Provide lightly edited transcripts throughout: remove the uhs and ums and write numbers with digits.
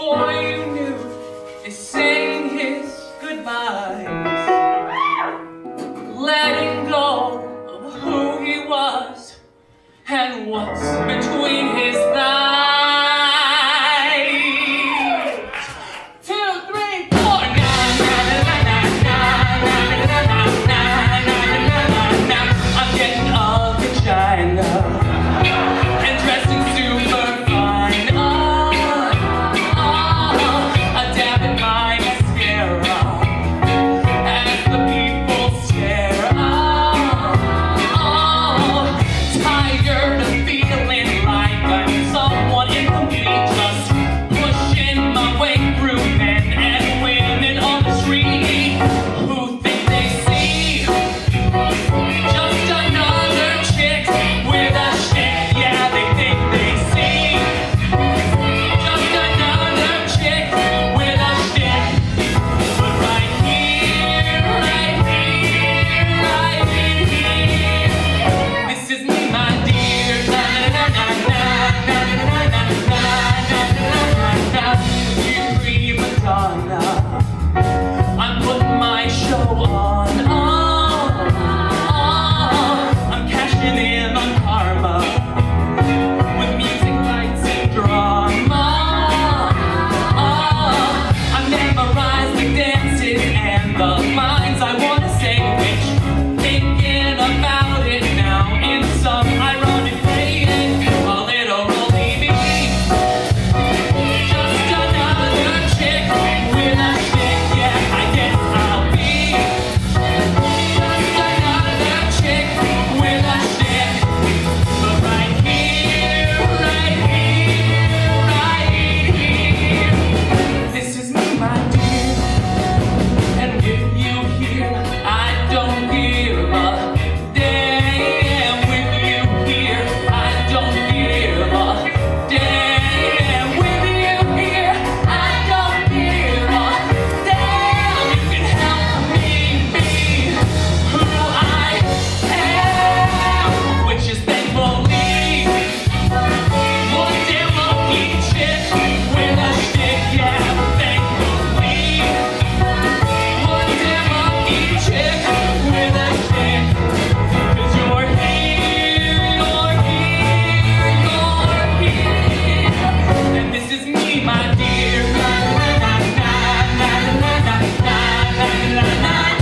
before you knew is saying his goodbyes, letting go of who he was and what's between his thighs. 2, 3, 4. I'm getting all vagina and dressing super fine. A dab in my mascara as the people stare. Tired of feeling like I'm someone incomplete, just pushing my way through men and women on the street who think they see just another chick with a shtick. Yeah, they think they see just another chick with a shtick. But right here, right here, right here, this is me, my dear. Na na na na na na na na na na. You prima donna, I'm putting my show on. I'm cashing in on karma with music, lights, and drama. I memorize the dances and the lines I want to say, which thinking about it now in some ironic way, a literally me. Just another chick with a shtick. Yeah, I guess I'll be just another chick with a shtick. But right here, right here, right here, this is me, my dear. And with you here, I don't give a damn. With you here, I don't give a damn. With you here, I don't give a damn. You can help me be who I am, which is thankfully one damn lucky chick with a shtick. Yeah, thankfully one damn lucky chick with a shtick. 'Cause you're here, you're here, you're here, and this is me, my dear. Na na na na na na na na na na na.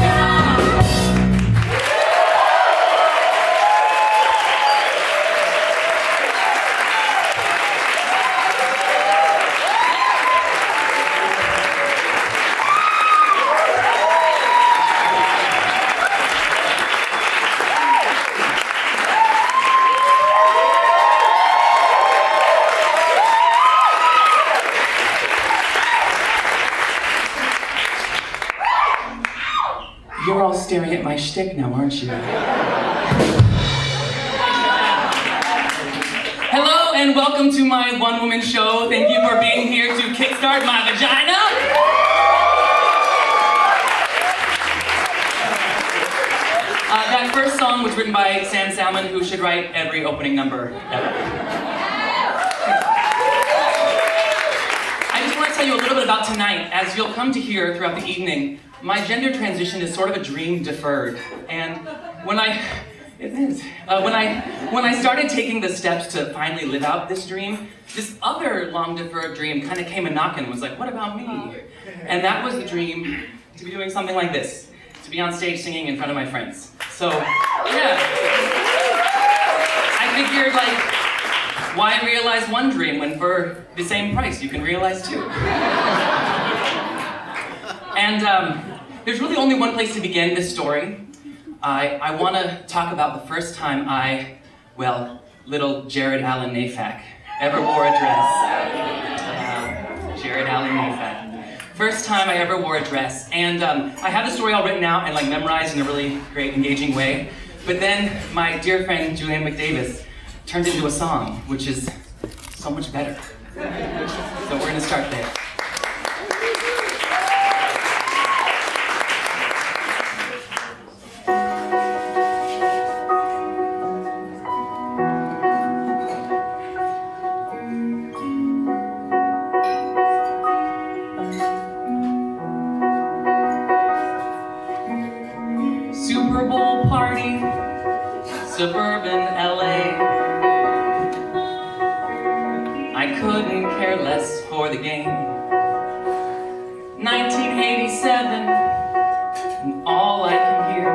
You're all staring at my shtick now, aren't you? Hello and welcome to my one-woman show. Thank you for being here to kickstart my vagina. That first song was written by Sam Salmon, who should write every opening number ever. I just want to tell you a little bit about tonight. As you'll come to hear throughout the evening, my gender transition is sort of a dream deferred. And when I started taking the steps to finally live out this dream, this other long deferred dream kind of came a knocking and was like, what about me? And that was the dream to be doing something like this, to be on stage singing in front of my friends. So, yeah. I figured, like, why realize one dream when for the same price you can realize two? And there's really only one place to begin this story. I want to talk about the first time little Jared Allen Nafak ever wore a dress. Jared Allen Nafak. First time I ever wore a dress. And I have the story all written out and like memorized in a really great, engaging way. But then my dear friend Julianne McDavis turned it into a song, which is so much better. So we're gonna start there. suburban LA. I couldn't care less for the game. 1987, and all I can hear.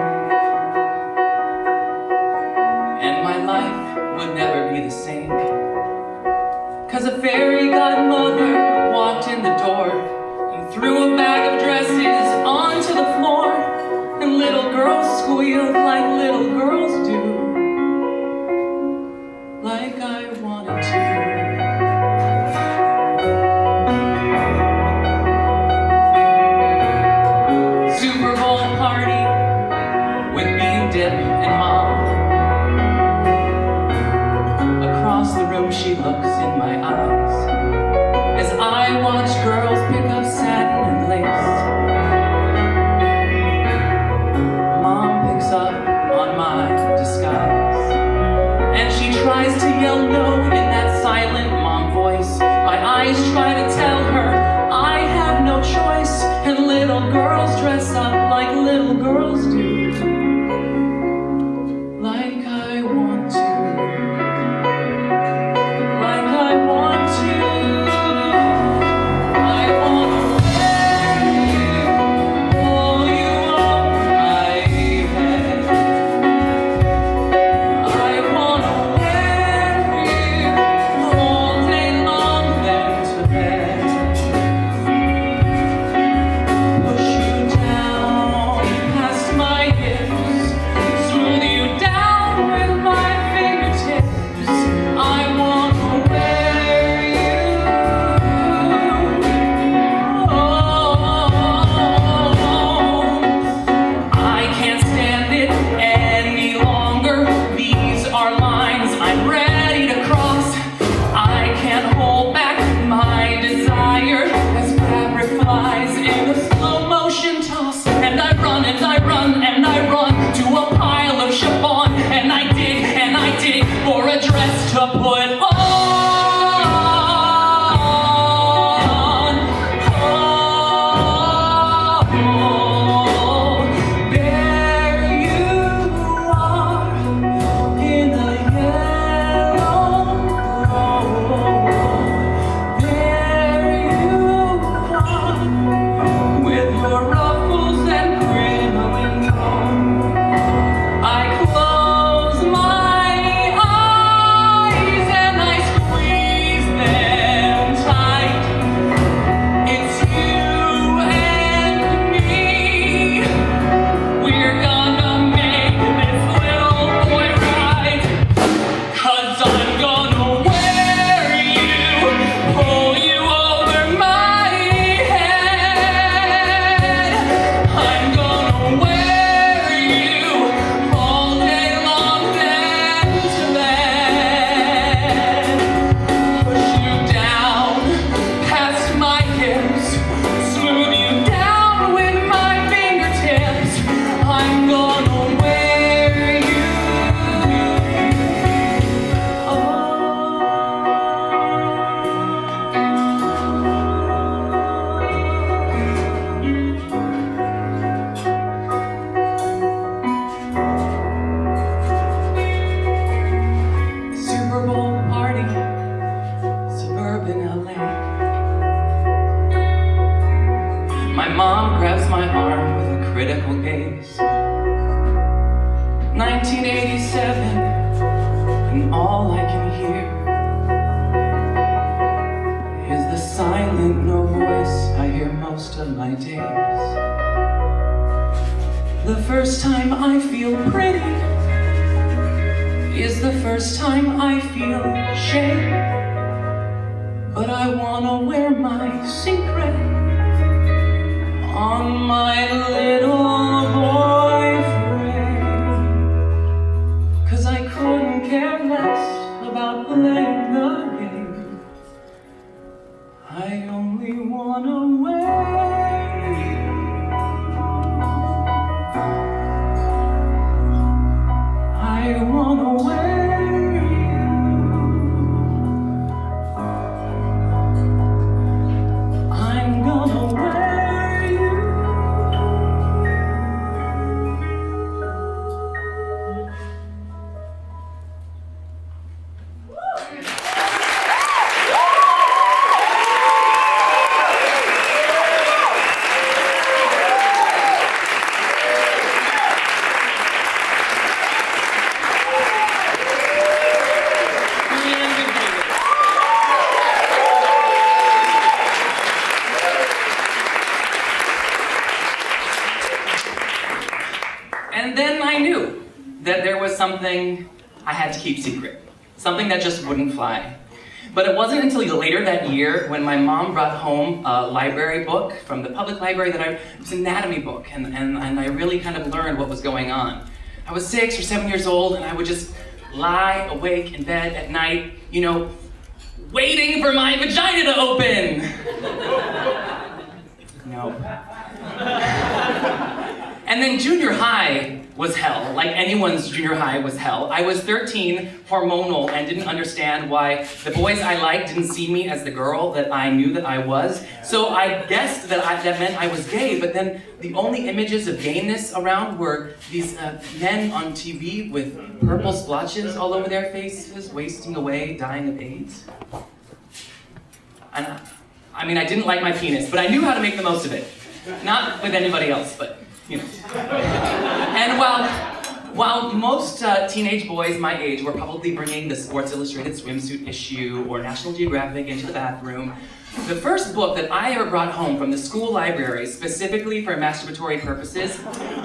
And my life would never be the same. 'Cause a fairy godmother walked in the door and threw a bag of dresses onto the floor. And little girls squealed like little girls do, like I wanted to. Super Bowl party with me and Dip and Mom. Across the room she looks in my eyes as I watch girls pick up satin and lace. Up on my disguise, and she tries to yell no in that silent mom voice. My eyes try to tell her I have no choice, and little girls dress up like little girls do, like I want to, like I want to. I want to wear you, pull you over my head. I want to wear you all day long, then to bed. Push you down past my hips, smooth you down with my fingertips. I want to wear you. I can't stand it any longer. These are lines I'm ready to cross. I can't hold back my desire as fabric flies in a slow motion toss. And I run and I run and I run to a pile of chiffon. And I dig for a dress to put on. Oh, there you are in a yellow robe. There you are with your ruffles and crinoline comb. I close my eyes and I squeeze them tight. It's you and me. We're gonna make this little boy right. 'Cause I'm gonna wear you, pull you over my head. I'm gonna wear you all day long, then to bed. Push you down past my hips, smooth you down with my fingertips. I'm gonna wear you. Super Bowl party, suburban LA. My mom grabs my arm with a critical gaze. 1987, and all I can hear is the silent no voice I hear most of my days. The first time I feel pretty is the first time I feel shame. But I wanna wear my secret on my little boyfriend. 'Cause I couldn't care less about playing the game. I only wanna wear you. I wanna wear you. I'm gonna wear you. that there was something I had to keep secret. Something that just wouldn't fly. But it wasn't until later that year when my mom brought home a library book from the public library it was an anatomy book, and I really kind of learned what was going on. I was 6 or 7 years old, and I would just lie awake in bed at night, waiting for my vagina to open. No. And then junior high was hell, like anyone's junior high was hell. I was 13, hormonal, and didn't understand why the boys I liked didn't see me as the girl that I knew that I was. So I guessed that meant I was gay, but then the only images of gayness around were these men on TV with purple splotches all over their faces, wasting away, dying of AIDS. And I didn't like my penis, but I knew how to make the most of it. Not with anybody else, but And while most teenage boys my age were probably bringing the Sports Illustrated swimsuit issue or National Geographic into the bathroom, the first book that I ever brought home from the school library, specifically for masturbatory purposes,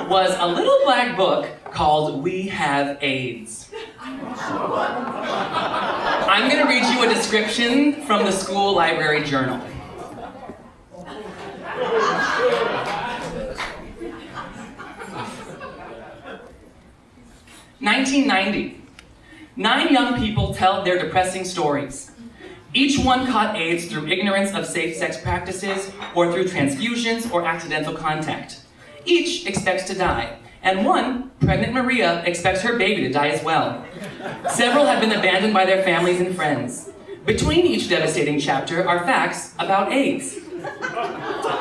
was a little black book called We Have AIDS. I'm going to read you a description from the school library journal. 1990. 9 young people tell their depressing stories. Each one caught AIDS through ignorance of safe sex practices or through transfusions or accidental contact. Each expects to die, and one, pregnant Maria, expects her baby to die as well. Several have been abandoned by their families and friends. Between each devastating chapter are facts about AIDS.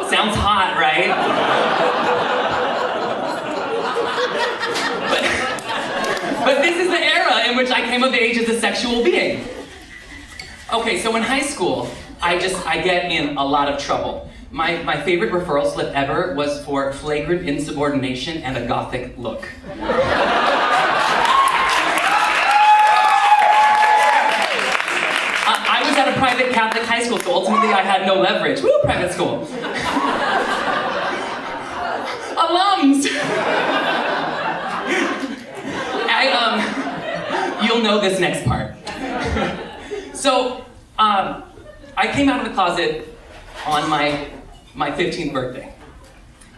Sounds hot, right? But this is the era in which I came of age as a sexual being. Okay, so in high school, I get in a lot of trouble. My favorite referral slip ever was for flagrant insubordination and a gothic look. I was at a private Catholic high school, so ultimately I had no leverage. Woo, private school. Alums! You'll know this next part. So, I came out of the closet on my 15th birthday.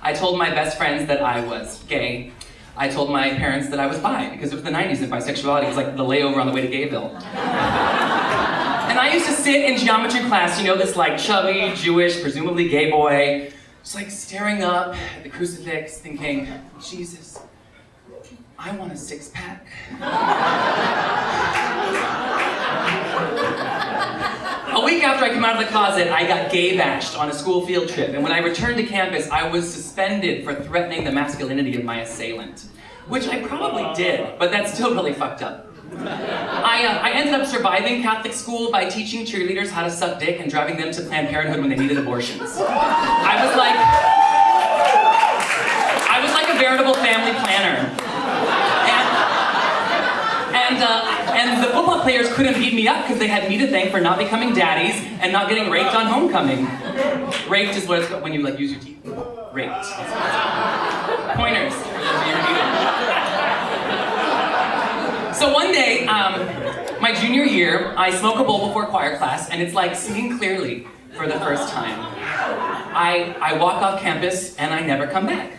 I told my best friends that I was gay. I told my parents that I was bi, because it was the 90s and bisexuality was like the layover on the way to Gayville. And I used to sit in geometry class, this like chubby, Jewish, presumably gay boy, just like staring up at the crucifix, thinking, Jesus, I want a six-pack. A week after I came out of the closet, I got gay-bashed on a school field trip, and when I returned to campus, I was suspended for threatening the masculinity of my assailant. Which I probably did, but that's still really fucked up. I ended up surviving Catholic school by teaching cheerleaders how to suck dick and driving them to Planned Parenthood when they needed abortions. I was like a veritable family planner. And the football players couldn't beat me up because they had me to thank for not becoming daddies and not getting raped on homecoming. Raped is what it's called when you use your teeth. Raped. Pointers. So one day, my junior year, I smoke a bowl before choir class, and it's like seeing clearly for the first time. I walk off campus and I never come back.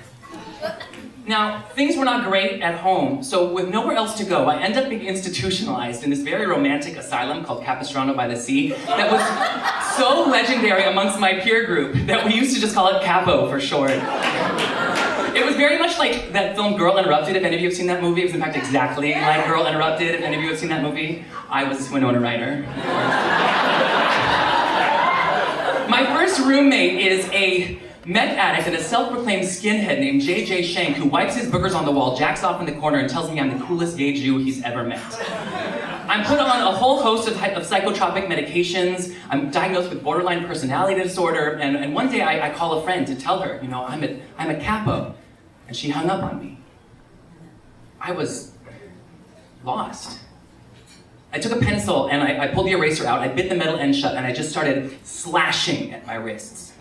Now, things were not great at home, so with nowhere else to go, I end up being institutionalized in this very romantic asylum called Capistrano by the Sea that was so legendary amongst my peer group that we used to just call it Capo for short. It was very much like that film Girl Interrupted, if any of you have seen that movie. It was in fact exactly like Girl Interrupted, if any of you have seen that movie. I was Winona Ryder. My first roommate is a meth addict and a self-proclaimed skinhead named J.J. Shank who wipes his boogers on the wall, jacks off in the corner, and tells me I'm the coolest gay Jew he's ever met. I'm put on a whole host of psychotropic medications. I'm diagnosed with borderline personality disorder, and one day I call a friend to tell her, I'm a capo, and she hung up on me. I was lost. I took a pencil and I pulled the eraser out, I bit the metal end shut, and I just started slashing at my wrists.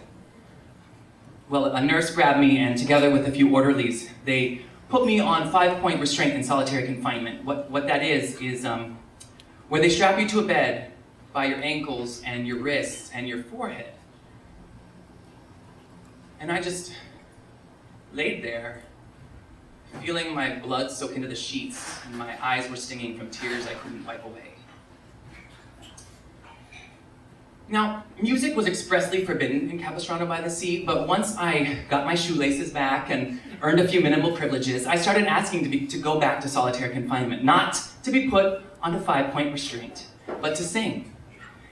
Well, a nurse grabbed me, and together with a few orderlies, they put me on 5-point restraint in solitary confinement. What that is where they strap you to a bed by your ankles and your wrists and your forehead. And I just laid there, feeling my blood soak into the sheets, and my eyes were stinging from tears I couldn't wipe away. Now, music was expressly forbidden in Capistrano by the Sea, but once I got my shoelaces back and earned a few minimal privileges, I started asking to go back to solitary confinement, not to be put under 5-point restraint, but to sing.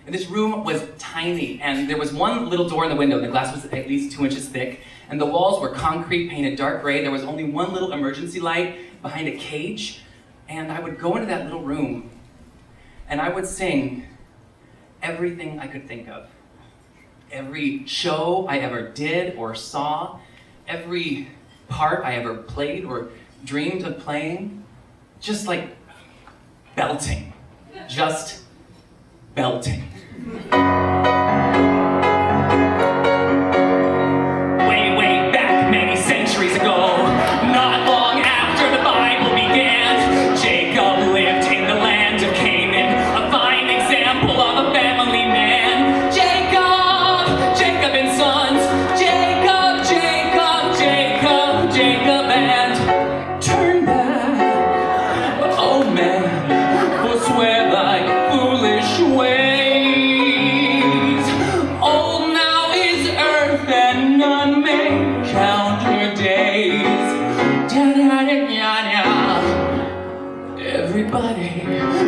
And this room was tiny, and there was one little door in the window. The glass was at least 2 inches thick, and the walls were concrete, painted dark gray. There was only one little emergency light behind a cage, and I would go into that little room, and I would sing everything I could think of. Every show I ever did or saw, every part I ever played or dreamed of playing, just like belting, just belting. Way back many centuries ago, not long after the Bible began, Jacob lived in the land of Canaan, a fine example of a family man. Jacob and sons, Jacob, and turn back. Oh man, forswear thy foolish ways. Old now is earth, and none may count her days. Everybody,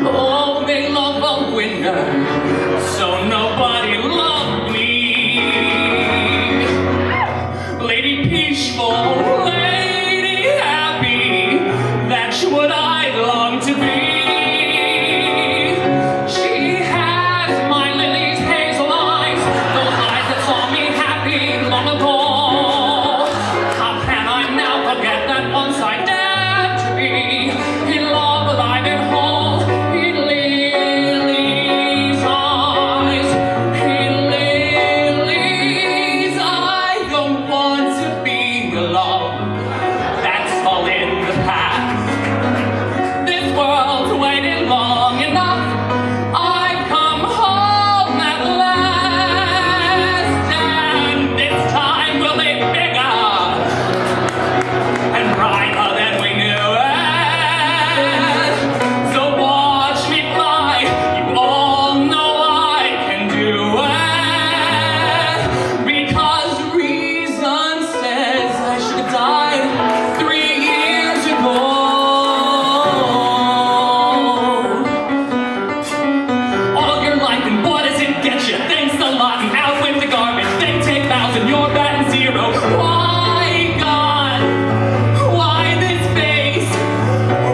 oh, they love a winner, so nobody loved me. Lady peaceful, lady happy, that's what I long to be. She has my lily's hazel eyes, those eyes that saw me happy long ago. How can I now forget that once I dared to be in love, alive and whole? In lily's eyes, I don't want to be alone. That's all in the past. This world's waited long enough. I come home at last, and this time will be bigger and brighter than we knew it. So watch me fly, you all know I can do it, because reason says I should have died 3 years ago. All your life, and what does it get you? Thanks a lot, and out with the garbage. They take vows and you're batting zero. Why, God? Why this face?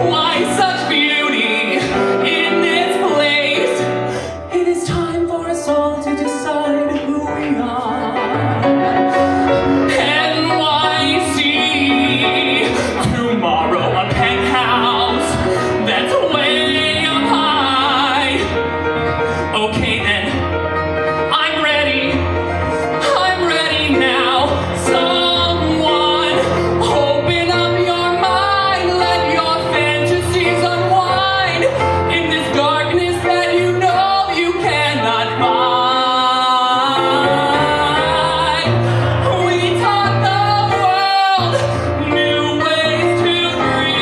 Why such beauty in this place? It is time for us all to decide who we are. NYC, tomorrow a penthouse that's way up high. Okay then, I'm ready now. Someone open up your mind, let your fantasies unwind in this darkness that you know you cannot find. We taught the world new ways to breathe.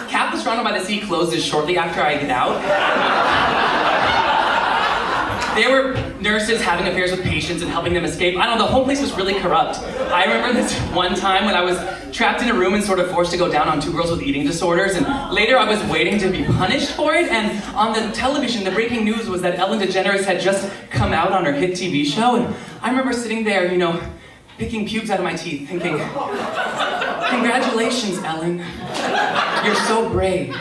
Capistrano by the Sea closes shortly after I get out. There were nurses having affairs with patients and helping them escape. I don't know, the whole place was really corrupt. I remember this one time when I was trapped in a room and sort of forced to go down on 2 girls with eating disorders, and later I was waiting to be punished for it, and on the television, the breaking news was that Ellen DeGeneres had just come out on her hit TV show, and I remember sitting there, picking pubes out of my teeth, thinking, Congratulations, Ellen. You're so brave.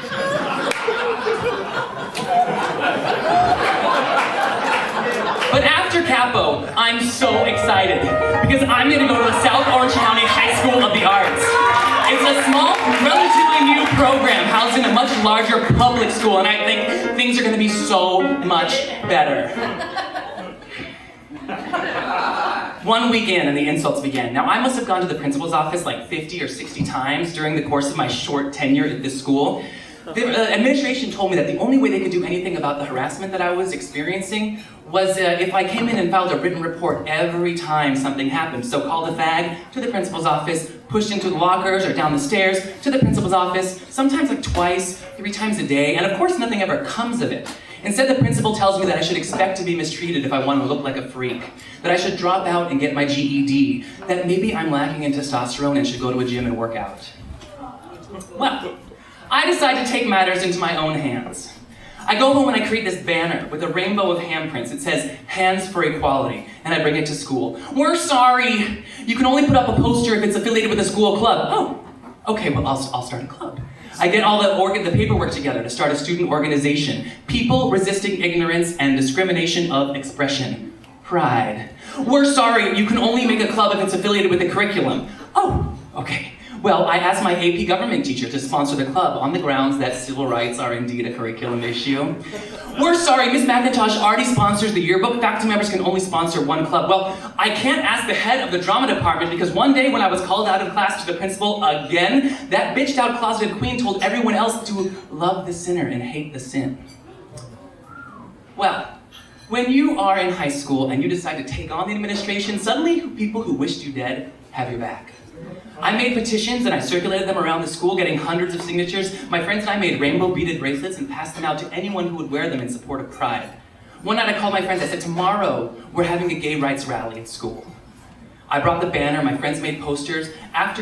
But after Capo, I'm so excited because I'm gonna go to the South Orange County High School of the Arts. It's a small, relatively new program housed in a much larger public school, and I think things are gonna be so much better. One week in, and the insults began. Now, I must have gone to the principal's office like 50 or 60 times during the course of my short tenure at this school. The administration told me that the only way they could do anything about the harassment that I was experiencing was if I came in and filed a written report every time something happened. So called a fag to the principal's office, pushed into the lockers or down the stairs to the principal's office, sometimes like twice, 3 times a day, and of course nothing ever comes of it. Instead, the principal tells me that I should expect to be mistreated if I want to look like a freak, that I should drop out and get my GED, that maybe I'm lacking in testosterone and should go to a gym and work out. Well, I decide to take matters into my own hands. I go home and I create this banner with a rainbow of handprints. It says, "Hands for Equality," and I bring it to school. "We're sorry, you can only put up a poster if it's affiliated with a school club." "Oh, okay, well I'll start a club." I get all the paperwork together to start a student organization. People Resisting Ignorance and Discrimination of Expression. Pride. "We're sorry, you can only make a club if it's affiliated with the curriculum." "Oh, okay. Well, I asked my AP government teacher to sponsor the club on the grounds that civil rights are indeed a curriculum issue." "We're sorry, Miss McIntosh already sponsors the yearbook. Faculty members can only sponsor one club." "Well, I can't ask the head of the drama department because one day when I was called out of class to the principal again, that bitched out closeted queen told everyone else to love the sinner and hate the sin." Well, when you are in high school and you decide to take on the administration, suddenly people who wished you dead have your back. I made petitions and I circulated them around the school, getting hundreds of signatures. My friends and I made rainbow beaded bracelets and passed them out to anyone who would wear them in support of Pride. One night I called my friends, I said, "Tomorrow we're having a gay rights rally at school." I brought the banner, my friends made posters. After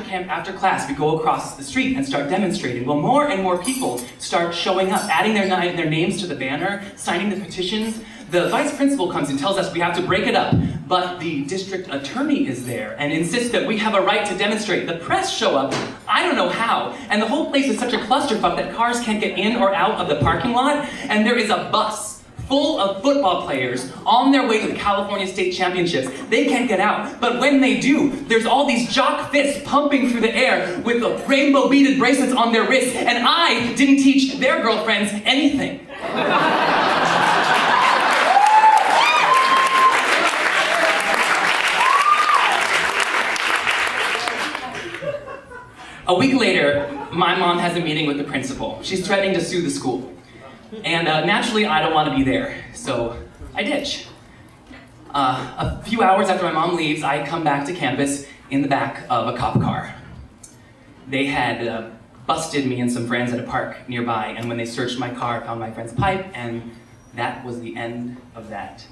class, we go across the street and start demonstrating. Well, more and more people start showing up, adding their names to the banner, signing the petitions. The vice principal comes and tells us we have to break it up, but the district attorney is there and insists that we have a right to demonstrate. The press show up, I don't know how, and the whole place is such a clusterfuck that cars can't get in or out of the parking lot, and there is a bus full of football players on their way to the California State Championships. They can't get out, but when they do, there's all these jock fists pumping through the air with the rainbow beaded bracelets on their wrists, and I didn't teach their girlfriends anything. A week later, my mom has a meeting with the principal. She's threatening to sue the school. And naturally, I don't want to be there, so I ditch. A few hours after my mom leaves, I come back to campus in the back of a cop car. They had busted me and some friends at a park nearby, and when they searched my car, found my friend's pipe, and that was the end of that.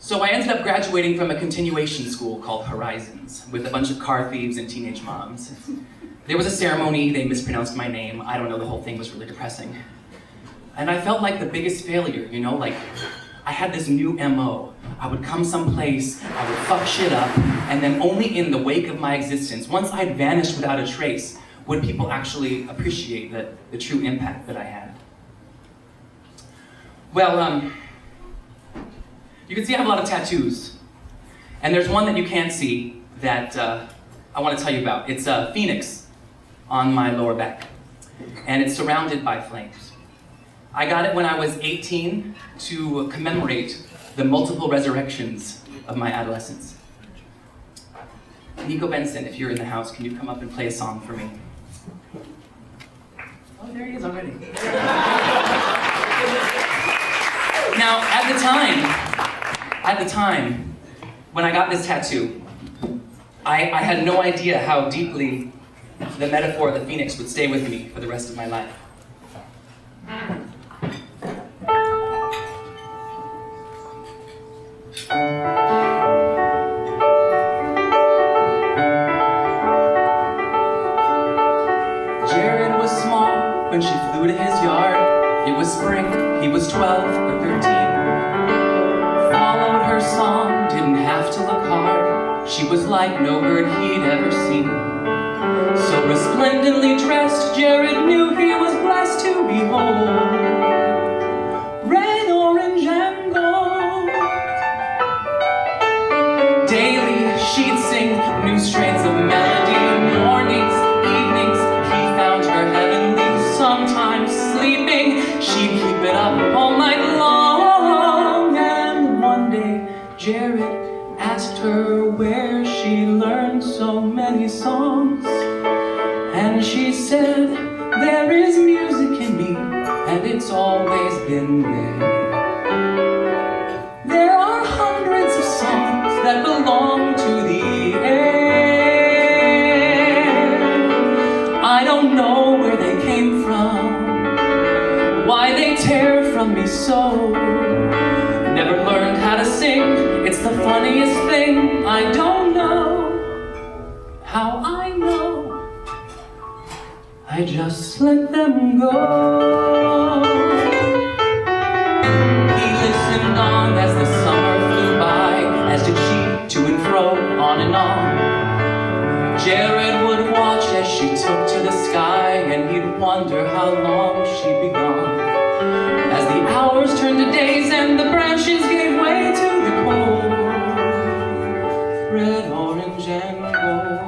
So I ended up graduating from a continuation school called Horizons with a bunch of car thieves and teenage moms. There was a ceremony, they mispronounced my name. I don't know, the whole thing was really depressing. And I felt like the biggest failure, you know, like I had this new MO. I would come someplace, I would fuck shit up, and then only in the wake of my existence, once I'd vanished without a trace, would people actually appreciate the true impact that I had. Well, you can see I have a lot of tattoos. And there's one that you can't see that I want to tell you about. It's a phoenix on my lower back. And it's surrounded by flames. I got it when I was 18 to commemorate the multiple resurrections of my adolescence. Nico Benson, if you're in the house, can you come up and play a song for me? Oh, there he is already. Now, at the time, when I got this tattoo, I had no idea how deeply the metaphor of the phoenix would stay with me for the rest of my life. Jared was small when she flew to his yard. It was spring, he was 12 or 13. Followed her song, didn't have to look hard. She was like no bird he'd ever seen. So resplendently dressed, Jared knew he was blessed to behold. Red, orange, and gold. Daily she'd sing new strains of melody. Mornings, evenings, he found her heavenly. Sometimes sleeping, she'd keep it up all night long. And one day, Jared asked her where she learned so many songs. And she said, there is music in me, and it's always been there. There are hundreds of songs that belong to the air. I don't know where they came from, why they tear from me so. Never learned how to sing, it's the funniest thing. I don't know how I know. I just let them go. He listened on as the summer flew by, as did she, to and fro, on and on. Jared would watch as she took to the sky, and he'd wonder how long she'd be gone. As the hours turned to days and the branches gave way to the cold. Red, orange, and gold.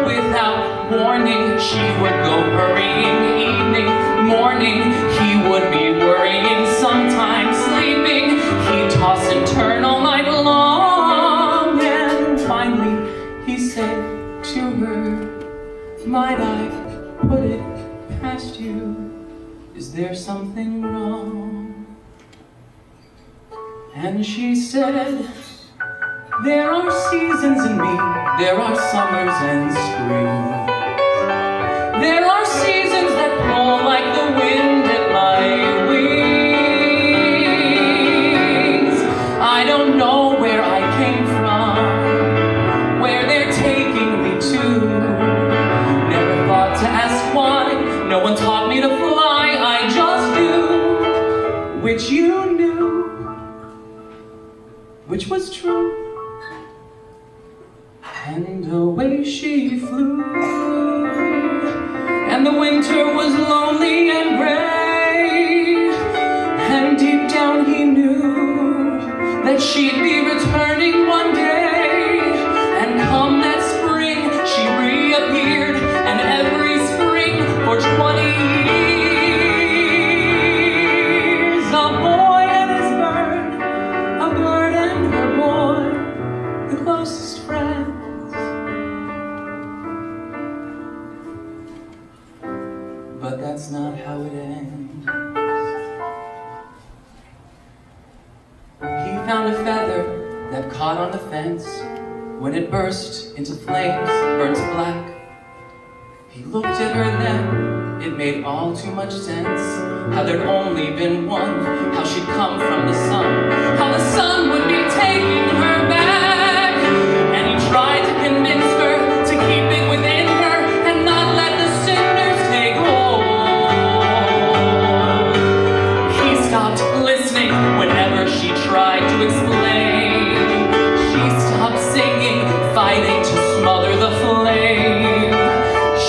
Without warning, she would go hurrying. Evening, morning, he would be worrying. Sometimes sleeping, he'd toss and turn all night long. And finally, he said to her, might I put it past you? Is there something wrong? And she said, there are seasons in me, there are summers and springs. There are seasons that blow like the wind at my wings. I don't know where I came from, where they're taking me to. Never thought to ask why, no one taught me to fly. I just do, which you knew, which was true. And away she flew. And the winter was lonely and gray. And deep down he knew that she'd be returning one day. And come that spring, she reappeared. And every spring for 20 years, a boy and his bird, a bird and her boy, the closest friend. But that's not how it ends. He found a feather that caught on the fence. When it burst into flames, burnt black. He looked at her then, it made all too much sense. How there'd only been one, how she'd come from the sun, how the sun would be taking her back. And he tried to convince her to keep it within her and not let the cinders take hold. He stopped listening whenever she tried to explain. She stopped singing, fighting to smother the flame.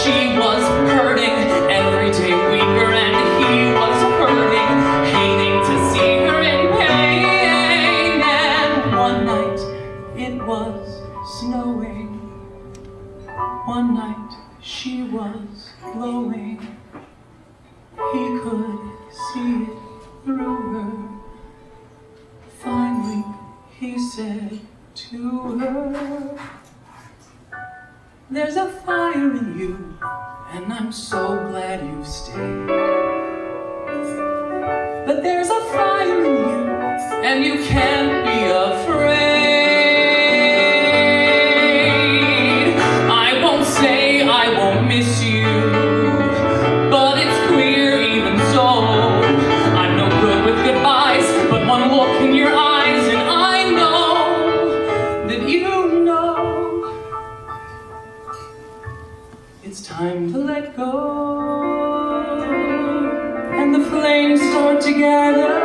She was hurting, every day weaker, and he was hurting, hating to see her in pain. And one night it was snowing. One night she was glowing. He could see it through her. Finally he said to her, there's a fire in you, and I'm so glad you've stayed. But there's a fire in you, and you can't be afraid. I won't say I won't miss you, but it's clear even so, I'm no good with goodbyes, but one look in your eyes, and I know that you know it's time to let go, and the flames start to gather.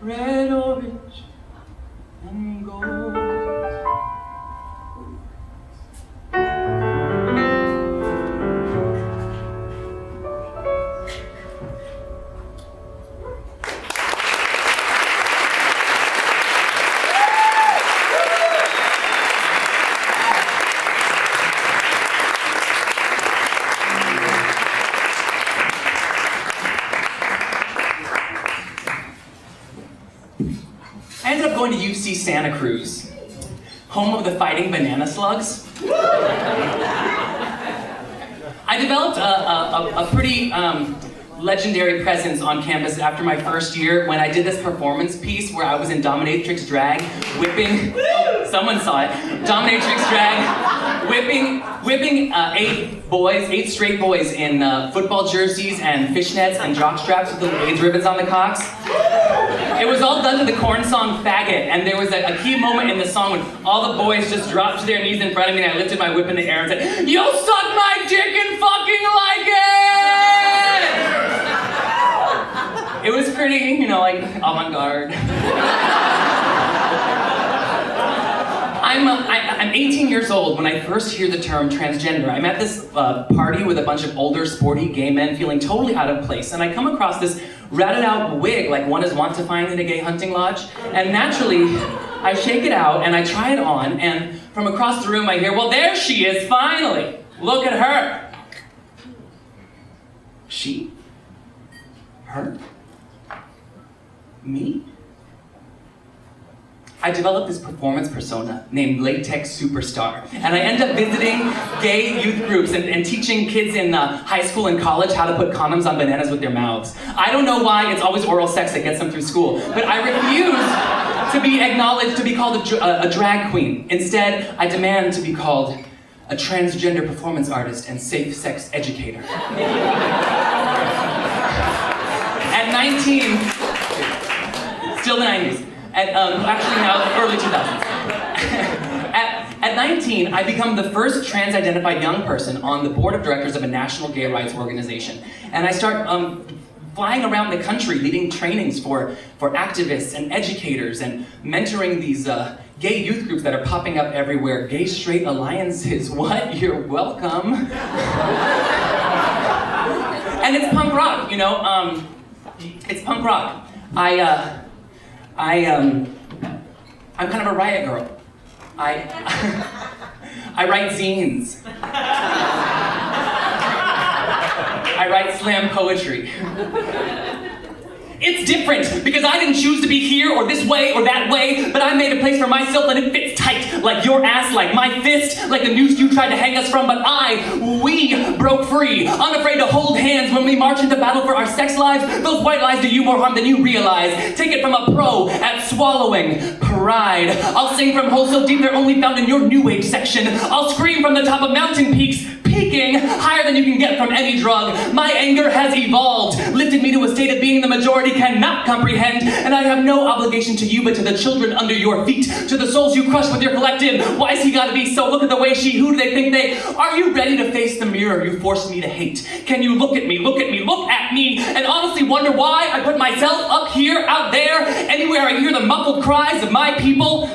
red, orange, and gold. I ended up going to UC Santa Cruz, home of the fighting banana slugs. I developed a pretty legendary presence on campus after my first year when I did this performance piece where I was in dominatrix drag, whipping, someone saw it, dominatrix drag, whipping 8 straight boys in football jerseys and fishnets and jock straps with little AIDS ribbons on the cocks. It was all done to the Korn song Faggot, and there was a key moment in the song when all the boys just dropped to their knees in front of me and I lifted my whip in the air and said, "You'll suck my dick and fucking like it!" It was pretty, like, avant-garde. I'm 18 years old when I first hear the term transgender. I'm at this party with a bunch of older, sporty gay men feeling totally out of place, and I come across this ratted out wig like one is wont to find in a gay hunting lodge, and naturally, I shake it out and I try it on, and from across the room I hear, "Well, there she is, finally! Look at her!" She? Her? Me? I developed this performance persona named Latex Superstar, and I end up visiting gay youth groups and teaching kids in high school and college how to put condoms on bananas with their mouths. I don't know why it's always oral sex that gets them through school, but I refuse to be acknowledged, to be called a drag queen. Instead, I demand to be called a transgender performance artist and safe sex educator. At 19, still the 90s. Actually now, early 2000s. At 19, I become the first trans-identified young person on the board of directors of a national gay rights organization. And I start flying around the country leading trainings for activists and educators and mentoring these gay youth groups that are popping up everywhere. Gay straight alliances, what? You're welcome. And it's punk rock, it's punk rock. I'm kind of a riot girl. I write zines. I write slam poetry. It's different because I didn't choose to be here or this way or that way, but I made a place for myself and it fits tight, like your ass, like my fist, like the noose you tried to hang us from, but we broke free, unafraid to hold hands when we march into battle for our sex lives. Those white lies do you more harm than you realize. Take it from a pro at swallowing pride. I'll sing from holes so deep they're only found in your new age section. I'll scream from the top of mountain peaks, peaking higher than you can get from any drug. My anger has evolved, lifted me to a state of being the majority cannot comprehend, and I have no obligation to you but to the children under your feet, to the souls you crush with your collective. Why's he gotta be so? Look at the way she, who do they think they? Are you ready to face the mirror you forced me to hate? Can you look at me, look at me, look at me, and honestly wonder why I put myself up here, out there, anywhere I hear the muffled cries of my people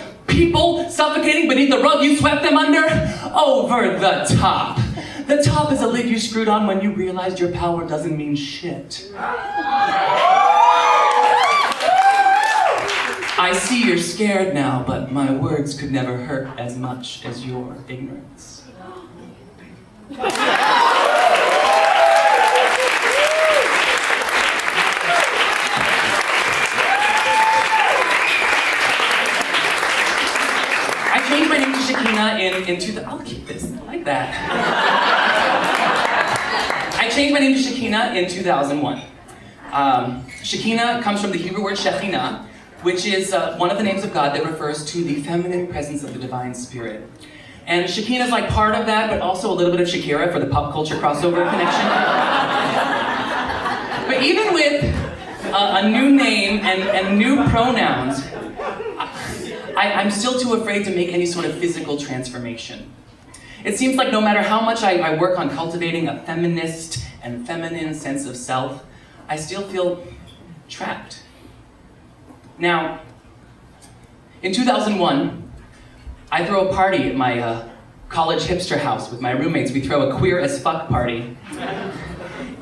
suffocating beneath the rug you swept them under? Over the top. The top is a lid you screwed on when you realized your power doesn't mean shit. I see you're scared now, but my words could never hurt as much as your ignorance. I changed my name to Shakina in 2000. I'll keep this, I like that. I changed my name to Shakina in 2001. Shakina comes from the Hebrew word Shakina, which is one of the names of God that refers to the feminine presence of the divine spirit. And Shakina's like part of that, but also a little bit of Shakira for the pop culture crossover connection. But even with a new name and new pronouns, I'm still too afraid to make any sort of physical transformation. It seems like no matter how much I work on cultivating a feminist and feminine sense of self, I still feel trapped. Now, in 2001, I throw a party at my college hipster house with my roommates. We throw a queer as fuck party.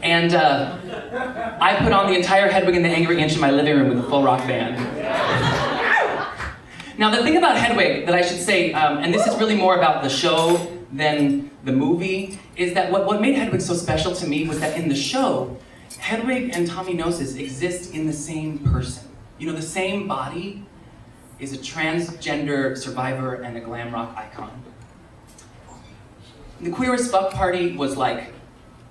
And I put on the entire Hedwig and the Angry Inch in my living room with a full rock band. Now, the thing about Hedwig that I should say, and this is really more about the show than the movie, is that what made Hedwig so special to me was that in the show, Hedwig and Tommy Gnosis exist in the same person. You know, the same body is a transgender survivor and a glam rock icon. The Queer as Fuck party was like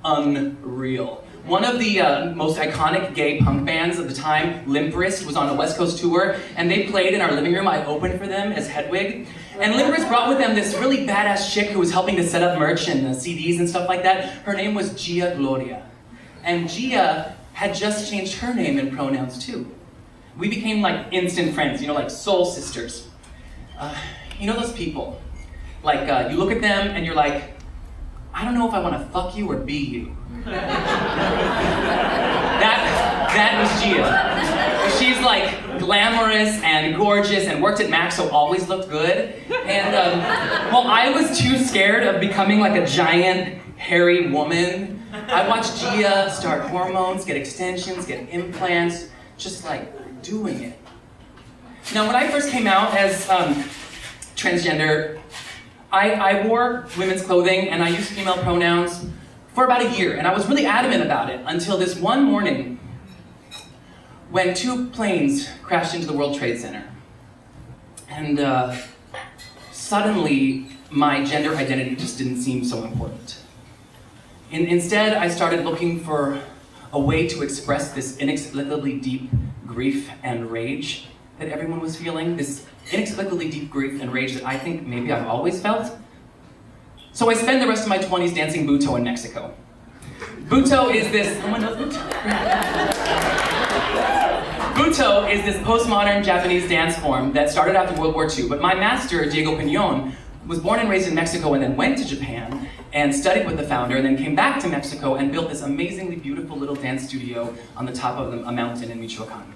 unreal. One of the most iconic gay punk bands of the time, Limp Wrist, was on a West Coast tour, and they played in our living room. I opened for them as Hedwig. And Limp Wrist brought with them this really badass chick who was helping to set up merch and CDs and stuff like that. Her name was Gia Gloria. And Gia had just changed her name and pronouns too. We became like instant friends, you know, like soul sisters. You know those people? Like, you look at them and you're like, I don't know if I want to fuck you or be you. That was Gia. She's like glamorous and gorgeous and worked at Mac, so always looked good. And well, I was too scared of becoming like a giant, hairy woman. I watched Gia start hormones, get extensions, get implants, just like doing it. Now, when I first came out as transgender, I wore women's clothing and I used female pronouns for about a year, and I was really adamant about it until this one morning when 2 planes crashed into the World Trade Center. And suddenly, my gender identity just didn't seem so important. Instead, I started looking for a way to express this inexplicably deep grief and rage that everyone was feeling, this inexplicably deep grief and rage that I think maybe I've always felt. So I spent the rest of my 20s dancing Buto in Mexico. Buto is this, someone knows Buto? Buto is this postmodern Japanese dance form that started after World War II, but my master, Diego Piñon, was born and raised in Mexico and then went to Japan and studied with the founder and then came back to Mexico and built this amazingly beautiful little dance studio on the top of a mountain in Michoacan.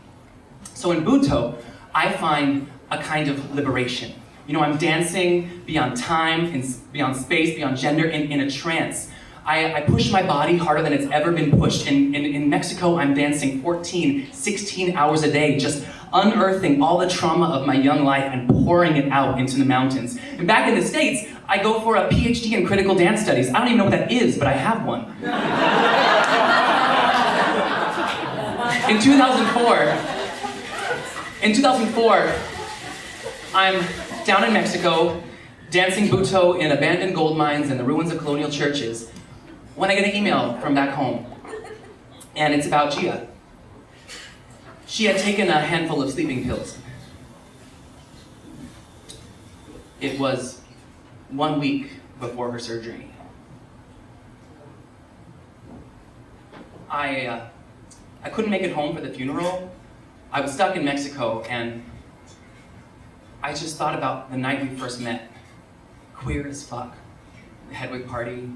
So in Buto, I find a kind of liberation. You know, I'm dancing beyond time, beyond space, beyond gender, in a trance. I push my body harder than it's ever been pushed. In Mexico, I'm dancing 14, 16 hours a day, just unearthing all the trauma of my young life and pouring it out into the mountains. And back in the States, I go for a PhD in critical dance studies. I don't even know what that is, but I have one. In 2004, I'm down in Mexico, dancing Buto in abandoned gold mines and the ruins of colonial churches, when I get an email from back home, and it's about Gia. She had taken a handful of sleeping pills. It was 1 week before her surgery. I couldn't make it home for the funeral. I was stuck in Mexico, and I just thought about the night we first met, queer as fuck, the Hedwig party,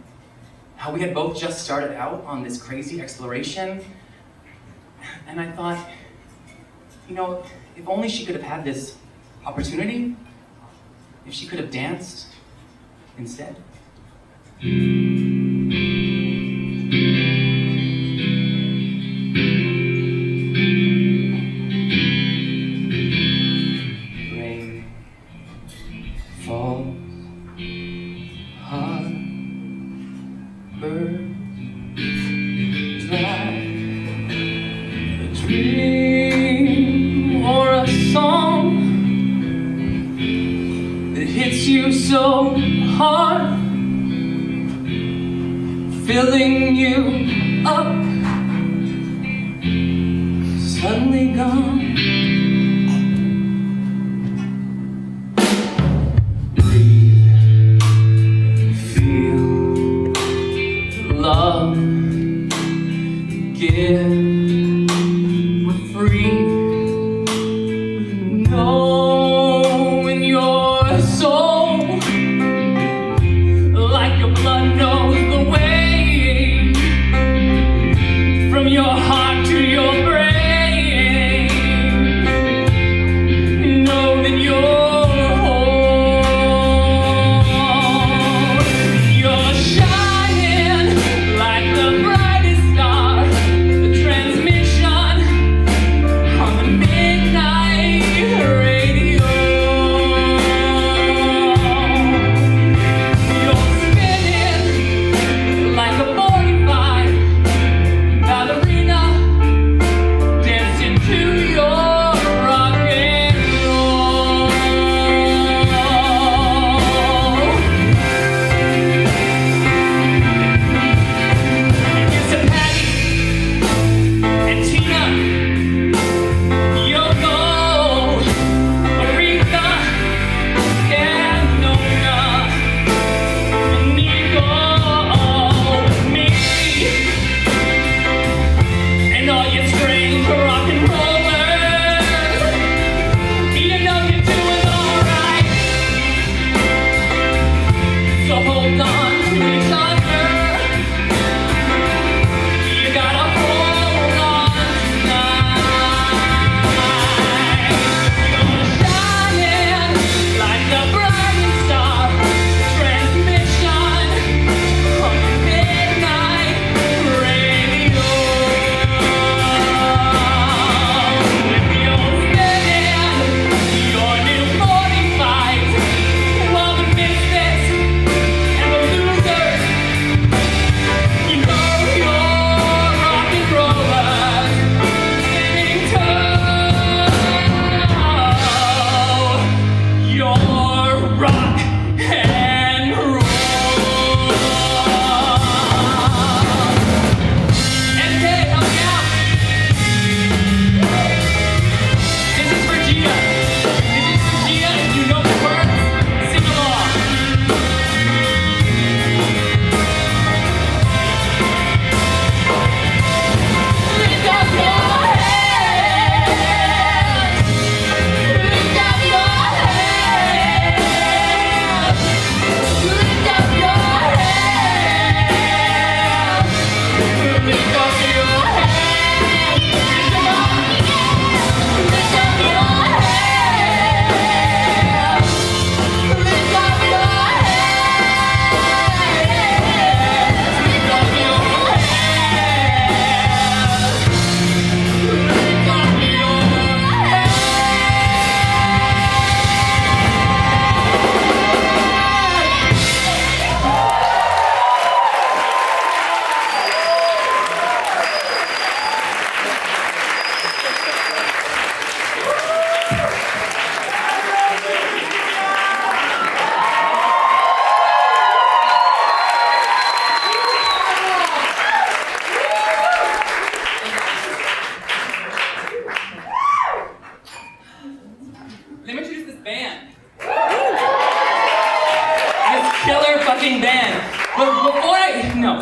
how we had both just started out on this crazy exploration. And I thought, you know, if only she could have had this opportunity, if she could have danced instead. Rain falls hard, birds fly, a dream or a song that hits you so hard, filling you up, suddenly gone. Love, give, we're free. Know in your soul, like your blood knows the way, from your heart to your brain.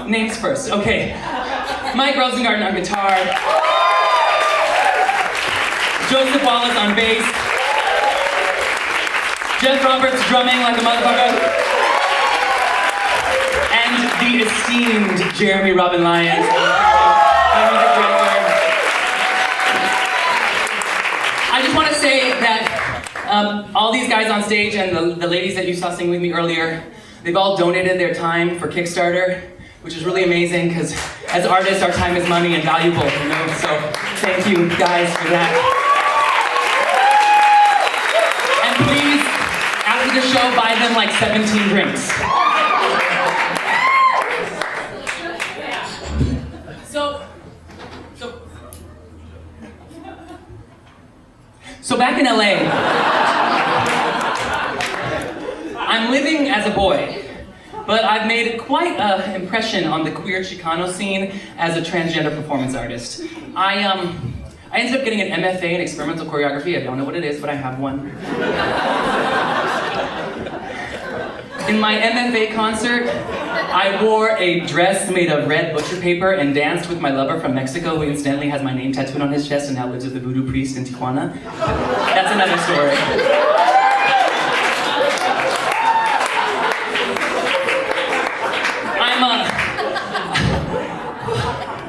names first. Okay. Mike Rosengarten on guitar. Joseph Wallace on bass. Jeff Roberts drumming like a motherfucker. And the esteemed Jeremy Robin Lyons. I just want to say that all these guys on stage and the ladies that you saw sing with me earlier, they've all donated their time for Kickstarter, which is really amazing because as artists, our time is money and valuable, you know? So thank you guys for that. And please, after the show, buy them like 17 drinks. So back in LA, I'm living as a boy, but I've made quite an impression on the queer Chicano scene as a transgender performance artist. I ended up getting an MFA in experimental choreography. I don't know what it is, but I have one. In my MFA concert, I wore a dress made of red butcher paper and danced with my lover from Mexico, who incidentally has my name tattooed on his chest and now lives with the voodoo priest in Tijuana. That's another story.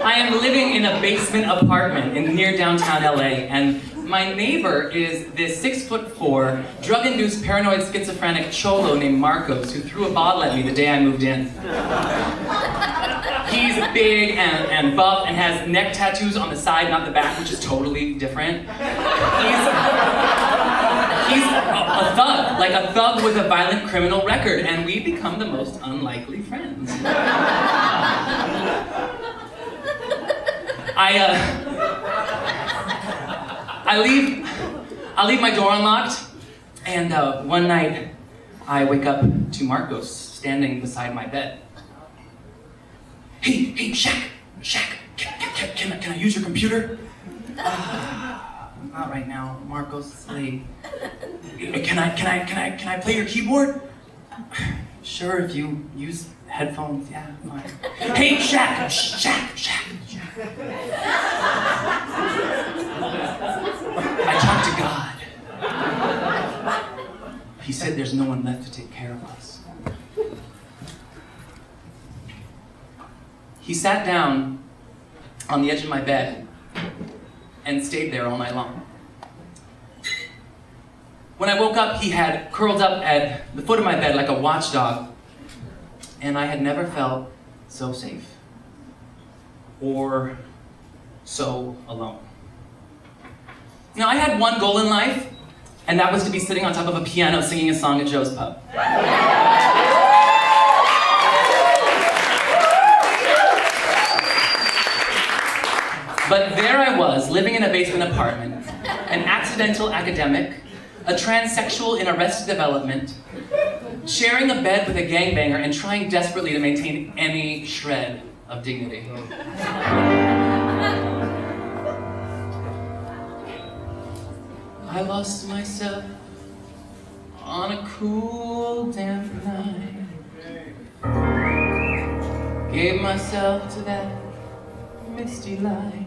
I am living in a basement apartment near downtown LA, and my neighbor is this 6'4", drug-induced paranoid schizophrenic cholo named Marcos, who threw a bottle at me the day I moved in. He's big and buff and has neck tattoos on the side, not the back, which is totally different. He's a thug, like a thug with a violent criminal record, and we become the most unlikely friends. I leave my door unlocked, and one night I wake up to Marcos standing beside my bed. Hey, Shaq, can I use your computer? Not right now, Marcos. Can I play your keyboard? Sure, if you use headphones, yeah, fine. Hey, Shaq. I talked to God. He said there's no one left to take care of us. He sat down on the edge of my bed and stayed there all night long. When I woke up, he had curled up at the foot of my bed like a watchdog, and I had never felt so safe or so alone. Now, I had one goal in life, and that was to be sitting on top of a piano singing a song at Joe's Pub. But there I was, living in a basement apartment, an accidental academic, a transsexual in arrested development, sharing a bed with a gangbanger and trying desperately to maintain any shred of dignity. I lost myself on a cool, damp night. Gave myself to that misty light.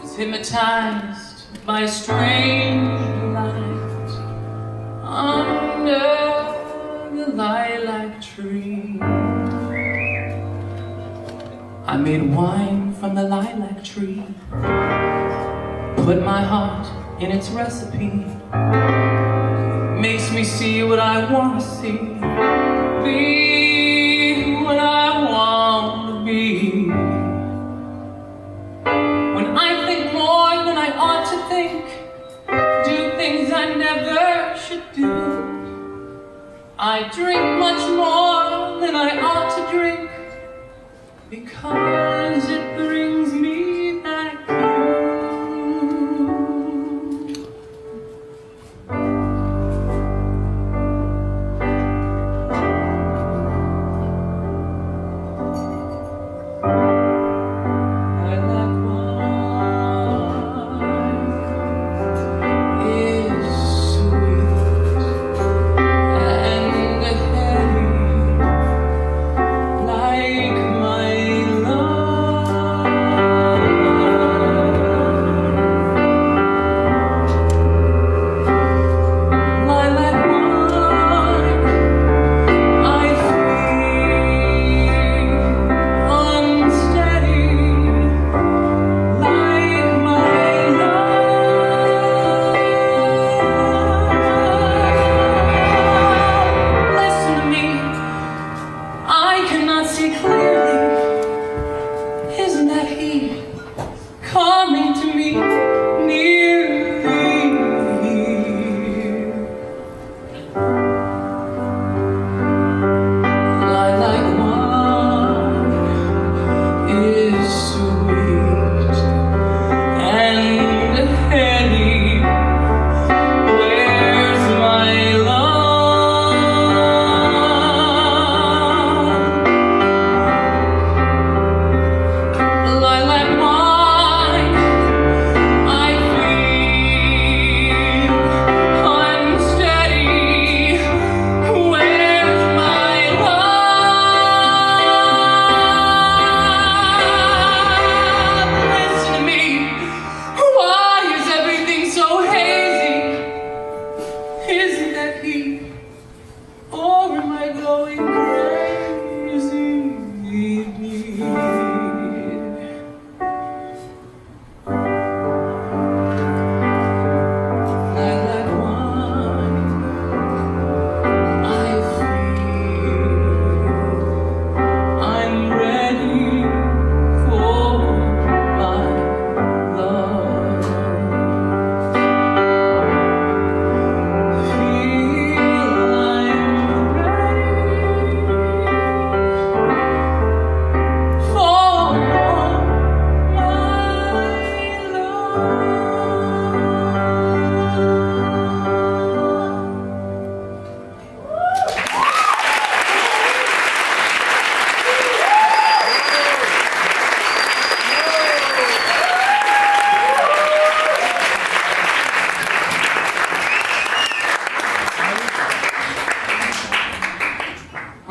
Was hypnotized by a strange light under the lilac tree. I made wine from the lilac tree. Put my heart in its recipe. Makes me see what I want to see. Be what I want to be. When I think more than I ought to think, do things I never should do. I drink much more than I ought to drink, because it brings me back home.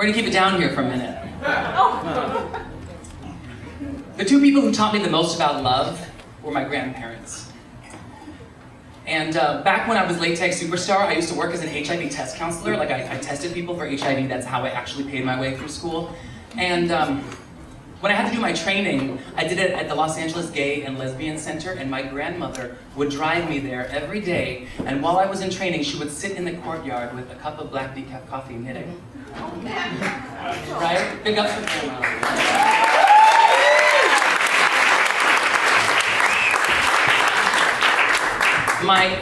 We're gonna keep it down here for a minute. The two people who taught me the most about love were my grandparents. And back when I was latex superstar, I used to work as an HIV test counselor. Like I tested people for HIV, that's how I actually paid my way through school. And when I had to do my training, I did it at the Los Angeles Gay and Lesbian Center, and my grandmother would drive me there every day, and while I was in training, she would sit in the courtyard with a cup of black decaf coffee knitting. Right? Big ups for grandma.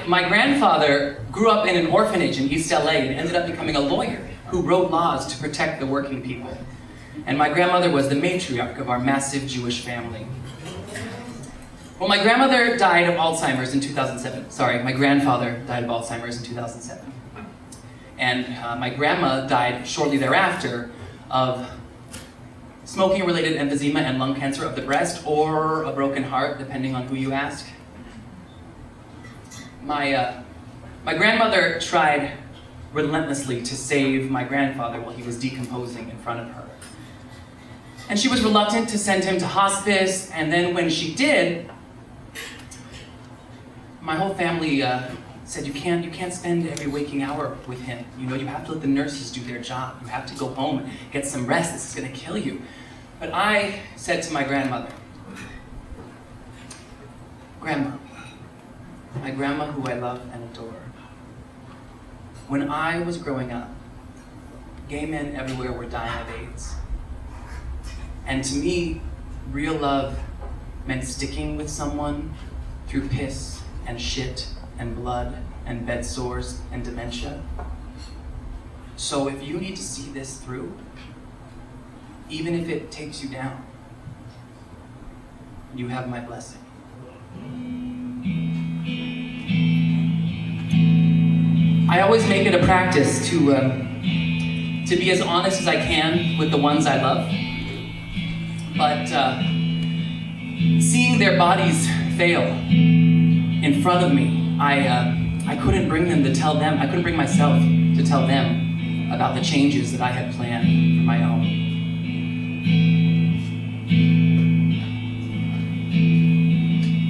My grandfather grew up in an orphanage in East LA and ended up becoming a lawyer who wrote laws to protect the working people. And my grandmother was the matriarch of our massive Jewish family. Well, my grandmother died of Alzheimer's in 2007. Sorry, my grandfather died of Alzheimer's in 2007. And my grandma died shortly thereafter of smoking-related emphysema and lung cancer of the breast, or a broken heart, depending on who you ask. My grandmother tried relentlessly to save my grandfather while he was decomposing in front of her. And she was reluctant to send him to hospice, and then when she did, my whole family said, you can't spend every waking hour with him. You know, you have to let the nurses do their job. You have to go home and get some rest. This is gonna kill you. But I said to my grandmother, Grandma, my grandma who I love and adore, when I was growing up, gay men everywhere were dying of AIDS. And to me, real love meant sticking with someone through piss and shit and blood and bed sores and dementia. So if you need to see this through, even if it takes you down, you have my blessing. I always make it a practice to be as honest as I can with the ones I love. But seeing their bodies fail in front of me, I couldn't bring them to tell them, I couldn't bring myself to tell them about the changes that I had planned for my own.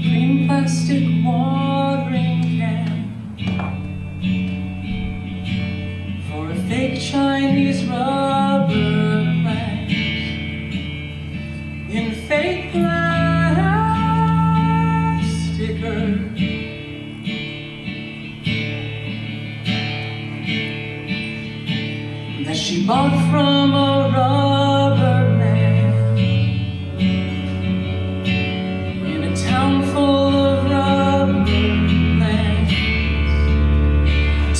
Green plastic watering can for a fake Chinese rubber plant in fake plastic earth. That she bought from a rubber man in a town full of rubber plants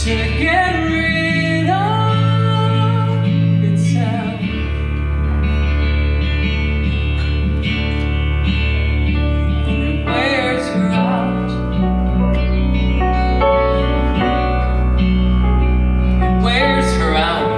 to get rid of itself. And it wears her out. It wears her out.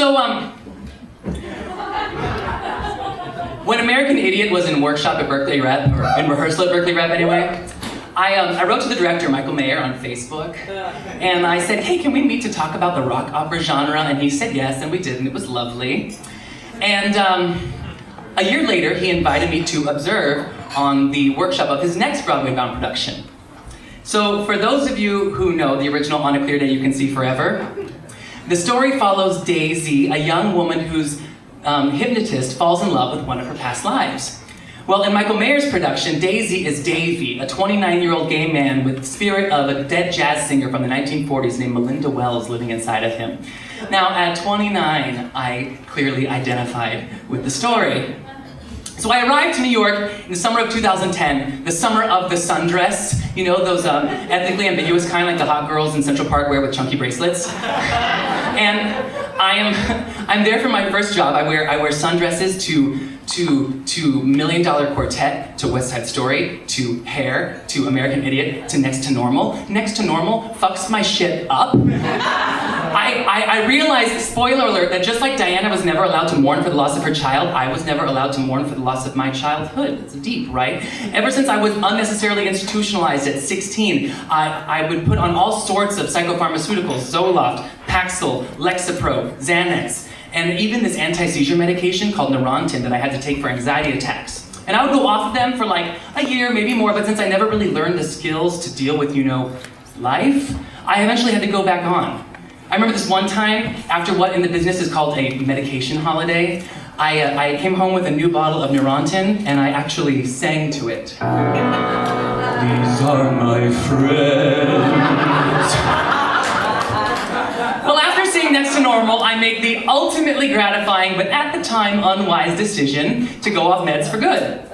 So, when American Idiot was in workshop at Berkeley Rep, or in rehearsal at Berkeley Rep anyway, I wrote to the director, Michael Mayer, on Facebook, and I said, hey, can we meet to talk about the rock opera genre? And he said yes, and we did, and it was lovely. And a year later, he invited me to observe on the workshop of his next Broadway-bound production. So for those of you who know the original On a Clear Day You Can See Forever, the story follows Daisy, a young woman whose hypnotist falls in love with one of her past lives. Well, in Michael Mayer's production, Daisy is Davy, a 29-year-old gay man with the spirit of a dead jazz singer from the 1940s named Melinda Wells living inside of him. Now, at 29, I clearly identified with the story. So I arrived to New York in the summer of 2010, the summer of the sundress. You know, those ethnically ambiguous kind like the hot girls in Central Park wear with chunky bracelets. And I'm there for my first job. I wear sundresses to $1 Million Quartet, to West Side Story, to Hair, to American Idiot, to Next to Normal. Next to Normal fucks my shit up. I realized, spoiler alert, that just like Diana was never allowed to mourn for the loss of her child, I was never allowed to mourn for the loss of my childhood. It's deep, right? Ever since I was unnecessarily institutionalized at 16, I would put on all sorts of psychopharmaceuticals, Zoloft, Paxil, Lexapro, Xanax, and even this anti-seizure medication called Neurontin that I had to take for anxiety attacks. And I would go off of them for like a year, maybe more, but since I never really learned the skills to deal with, life, I eventually had to go back on. I remember this one time, after what in the business is called a medication holiday, I came home with a new bottle of Neurontin, and I actually sang to it. These are my friends. Well, after seeing Next to Normal, I made the ultimately gratifying, but at the time unwise decision to go off meds for good.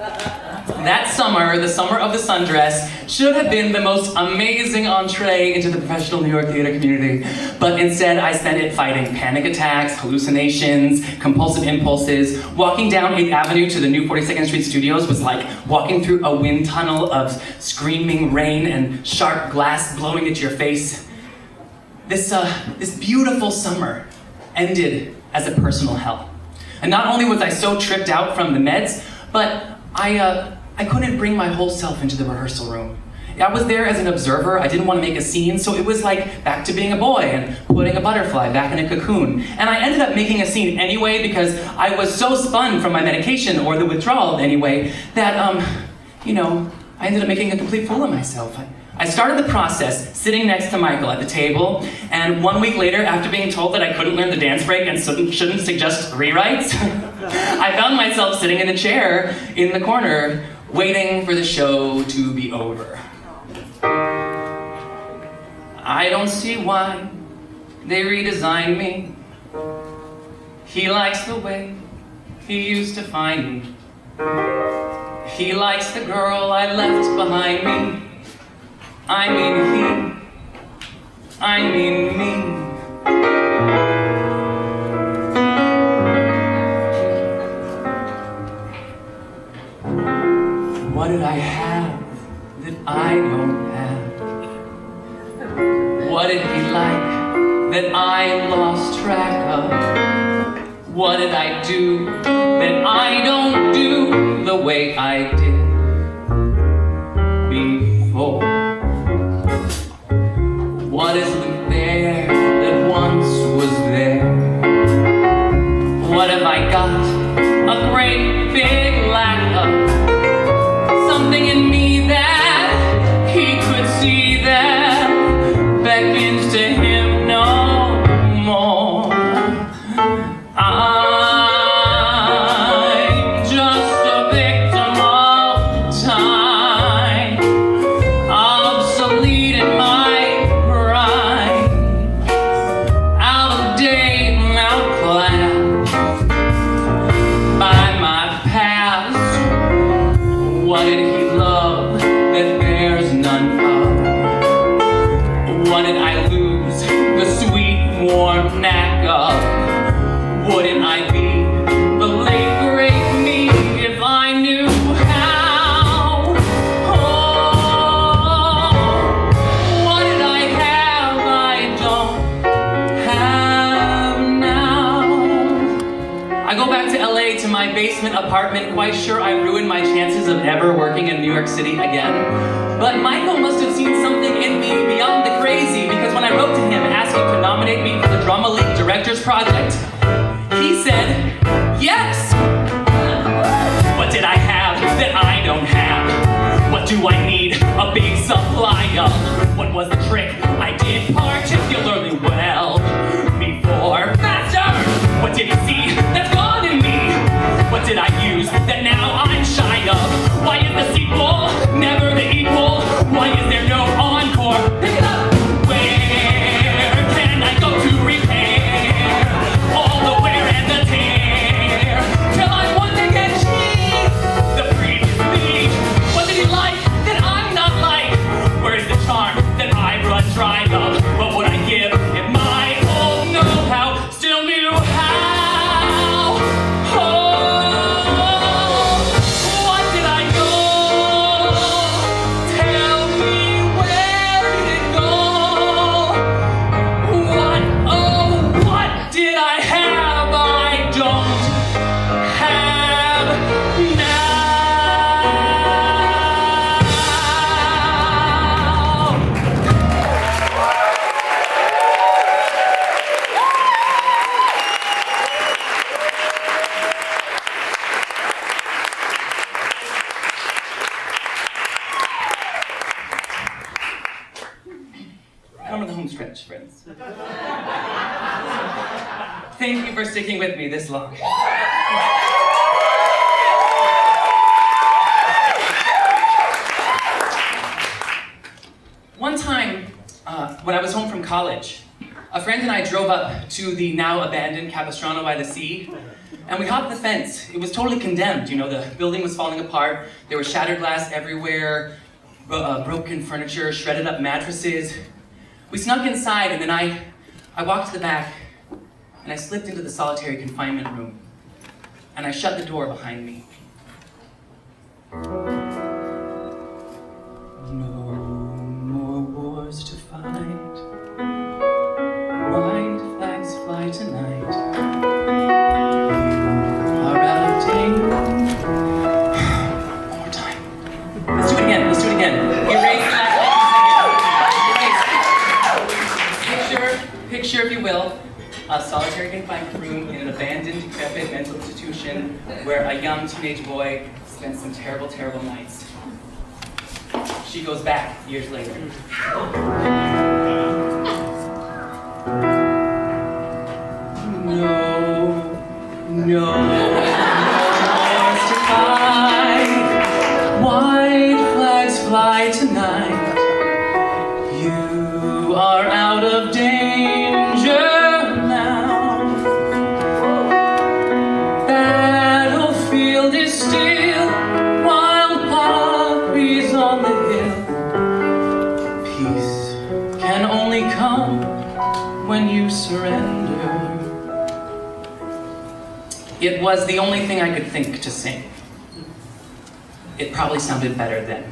That summer, the summer of the sundress, should have been the most amazing entree into the professional New York theater community, but instead I spent it fighting panic attacks, hallucinations, compulsive impulses. Walking down 8th Avenue to the new 42nd Street studios was like walking through a wind tunnel of screaming rain and sharp glass blowing at your face. This beautiful summer ended as a personal hell. And not only was I so tripped out from the meds, but I couldn't bring my whole self into the rehearsal room. I was there as an observer. I didn't want to make a scene, so it was like back to being a boy and putting a butterfly back in a cocoon. And I ended up making a scene anyway because I was so spun from my medication or the withdrawal anyway that, I ended up making a complete fool of myself. I started the process sitting next to Michael at the table, and 1 week later, after being told that I couldn't learn the dance break and shouldn't suggest rewrites, I found myself sitting in a chair in the corner, waiting for the show to be over. I don't see why they redesigned me. He likes the way he used to find me. He likes the girl I left behind me. I mean me. What did I have that I don't have? What did he like that I lost track of? What did I do that I don't do the way I did before? What isn't there that once was there? What have I got? A great big lack of something in me that he could see that beckons to him no more. I'm just a victim of time, obsolete in my pride, out of date and outclassed by my past. What did he love that there's none of? What did I lose the sweet warm knack of? Wouldn't I be the late great me if I knew how? Oh, what did I have I don't have now? apartment, quite sure I ruined my chances of ever working in New York City again. But Michael must have seen something in me beyond the crazy, because when I wrote to him asking to nominate me for the Drama League Directors Project, he said, yes! What did I have that I don't have? What do I need a big supply of? What was the trick I did particularly well before? Faster! What did he see that's gone in me? What did I use that now I'm shy of? Why is the sequel never the equal? Why is there no encore? Pick it up! Where can I go to repair all the wear and the tear? Till I once again cheat the previous me. What did he like that I'm not like? Where is the charm that I run dry of? What would I give if my old know-how still knew how? Come to the home stretch, friends. Thank you for sticking with me this long. One time, when I was home from college, a friend and I drove up to the now abandoned Capistrano by the Sea, and we hopped the fence. It was totally condemned, you know, the building was falling apart, there was shattered glass everywhere, broken furniture, shredded up mattresses. We snuck inside, and then I walked to the back, and I slipped into the solitary confinement room, and I shut the door behind me. No more wars to fight, white flags fly tonight. You are out of danger. One more time. Let's do it again, Erase that. Picture, if you will, a solitary confined room in an abandoned, decrepit mental institution where a young teenage boy spends some terrible, terrible nights. She goes back years later. No wars to fight. White flags fly tonight. You are out of danger now. Battlefield is still, wild poppies on the hill. Peace can only come when you surrender. It was the only thing I could think to sing. It probably sounded better then.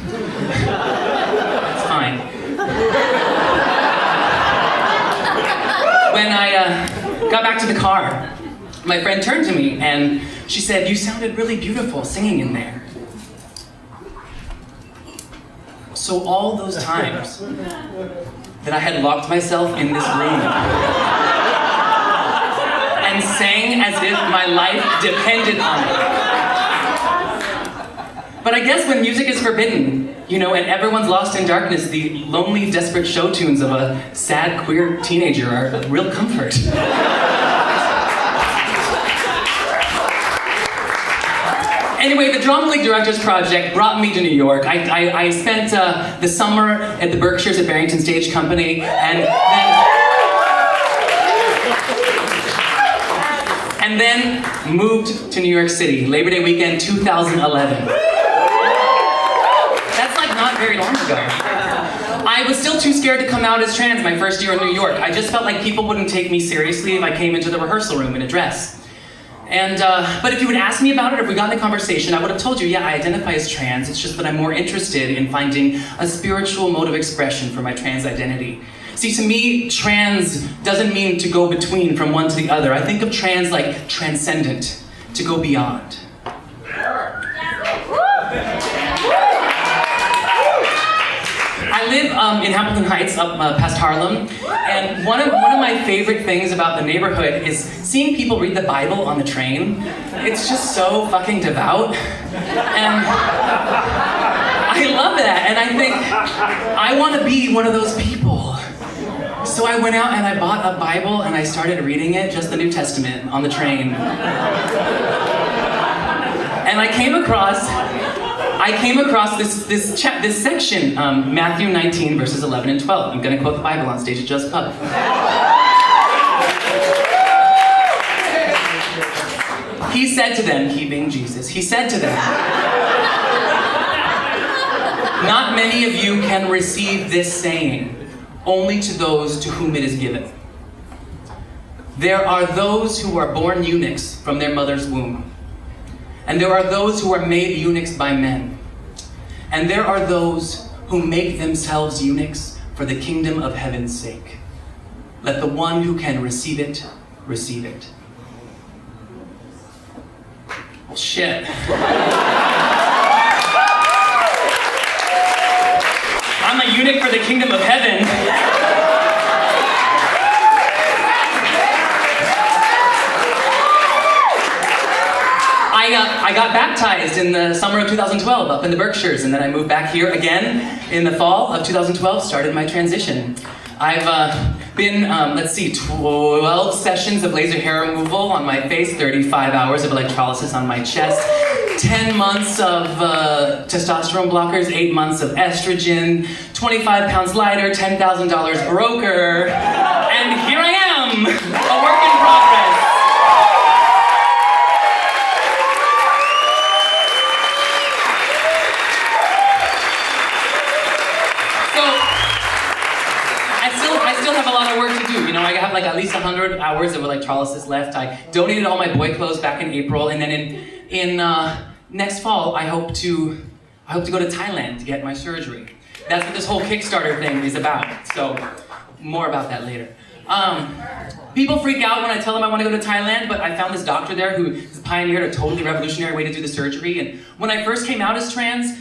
It's fine. When I got back to the car, my friend turned to me and she said, "You sounded really beautiful singing in there." So all those times that I had locked myself in this room and sang as if my life depended on it. But I guess when music is forbidden, you know, and everyone's lost in darkness, the lonely, desperate show tunes of a sad, queer teenager are a real comfort. Anyway, the Drama League Directors Project brought me to New York. I spent the summer at the Berkshires at Barrington Stage Company, and then moved to New York City, Labor Day weekend 2011. Not very long ago. I was still too scared to come out as trans my first year in New York. I just felt like people wouldn't take me seriously if I came into the rehearsal room in a dress. And, but if you would ask me about it, or if we got in a conversation, I would have told you, yeah, I identify as trans. It's just that I'm more interested in finding a spiritual mode of expression for my trans identity. See, to me, trans doesn't mean to go between from one to the other. I think of trans like transcendent, to go beyond. Hamilton Heights, up past Harlem. And one of my favorite things about the neighborhood is seeing people read the Bible on the train. It's just so fucking devout. And I love that. And I think I want to be one of those people. So I went out and I bought a Bible and I started reading it, just the New Testament, on the train. And I came across this section, Matthew 19, verses 11 and 12. I'm going to quote the Bible on stage at Just Pub. He said to them, he being Jesus, he said to them, "Not many of you can receive this saying, only to those to whom it is given. There are those who are born eunuchs from their mother's womb. And there are those who are made eunuchs by men. And there are those who make themselves eunuchs for the kingdom of heaven's sake. Let the one who can receive it, receive it." Well, shit. I'm a eunuch for the kingdom of heaven. I got baptized in the summer of 2012 up in the Berkshires, and then I moved back here again in the fall of 2012, started my transition. I've been, 12 sessions of laser hair removal on my face, 35 hours of electrolysis on my chest, 10 months of testosterone blockers, 8 months of estrogen, 25 pounds lighter, $10,000 broker, and here I am, a work in progress. I still have a lot of work to do. You know, I have like at least 100 hours of electrolysis left. I donated all my boy clothes back in April, and then in next fall, I hope to go to Thailand to get my surgery. That's what this whole Kickstarter thing is about. So, more about that later. People freak out when I tell them I want to go to Thailand, but I found this doctor there who has pioneered a totally revolutionary way to do the surgery. And when I first came out as trans,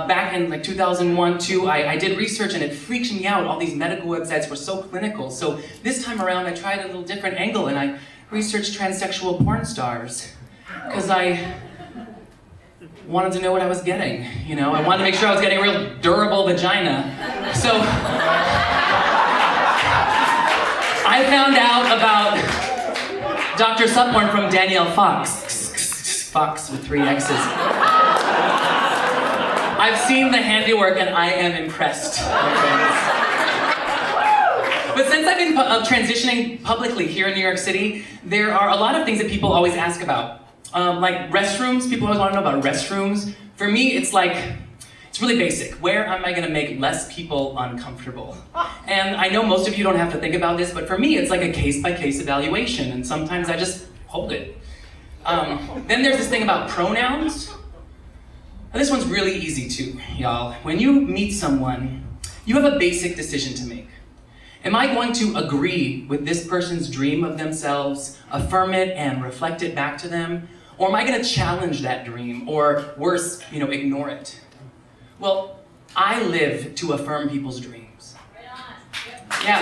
back in like 2001, 2, I did research and it freaked me out. All these medical websites were so clinical. So this time around, I tried a little different angle and I researched transsexual porn stars. Because I wanted to know what I was getting, you know? I wanted to make sure I was getting a real durable vagina. So I found out about Dr. Supporn from Danielle Fox. Fox with 3 X's. I've seen the handiwork and I am impressed, my friends. But since I've been transitioning publicly here in New York City, there are a lot of things that people always ask about. Like restrooms, people always want to know about restrooms. For me, it's really basic. Where am I going to make less people uncomfortable? And I know most of you don't have to think about this, but for me, it's like a case-by-case evaluation, and sometimes I just hold it. Then there's this thing about pronouns. And this one's really easy too, y'all. When you meet someone, you have a basic decision to make. Am I going to agree with this person's dream of themselves, affirm it and reflect it back to them? Or am I going to challenge that dream, or worse, ignore it? Well, I live to affirm people's dreams. Yeah.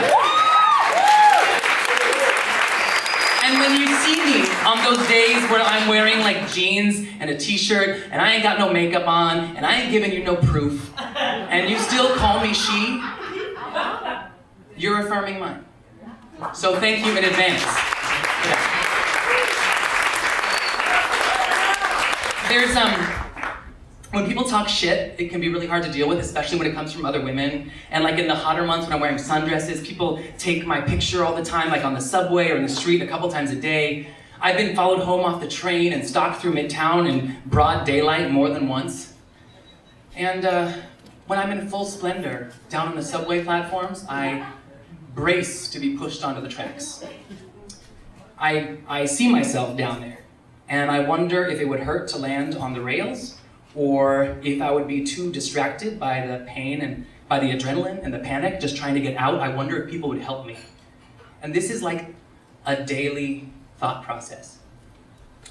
And when you see me on those days where I'm wearing like jeans and a t-shirt and I ain't got no makeup on and I ain't giving you no proof and you still call me she, you're affirming mine. So thank you in advance. Yeah. There's when people talk shit, it can be really hard to deal with, especially when it comes from other women. And like in the hotter months when I'm wearing sundresses, people take my picture all the time, like on the subway or in the street a couple times a day. I've been followed home off the train and stalked through Midtown in broad daylight more than once. And when I'm in full splendor down on the subway platforms, I brace to be pushed onto the tracks. I see myself down there, and I wonder if it would hurt to land on the rails, or if I would be too distracted by the pain and by the adrenaline and the panic just trying to get out. I wonder if people would help me. And this is like a daily thought process.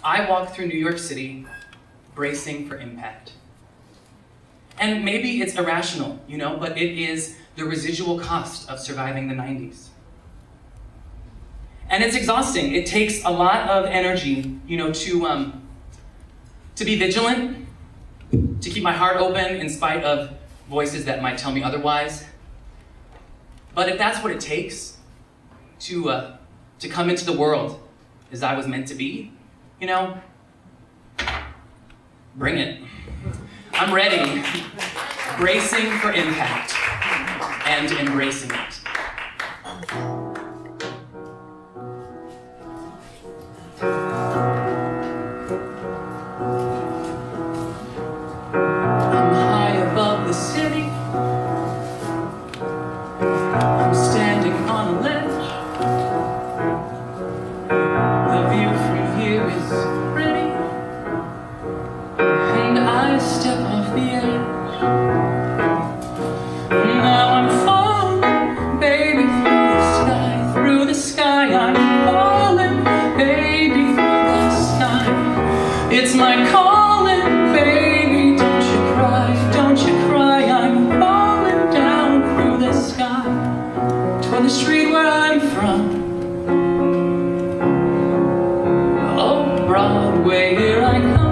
I walk through New York City bracing for impact. And maybe it's irrational, but it is the residual cost of surviving the 90s. And it's exhausting. It takes a lot of energy, to be vigilant, to keep my heart open in spite of voices that might tell me otherwise. But if that's what it takes to come into the world as I was meant to be, bring it. I'm ready, bracing for impact and embracing it. I'm high above the city. I'm standing on a ledge. The view from here is pretty, and I step off the edge. Now I'm falling, baby, through the sky. I'm falling, baby, through the sky. It's my calling, baby, don't you cry, don't you cry. I'm falling down through the sky toward the street where I'm from. Oh, Broadway, here I come.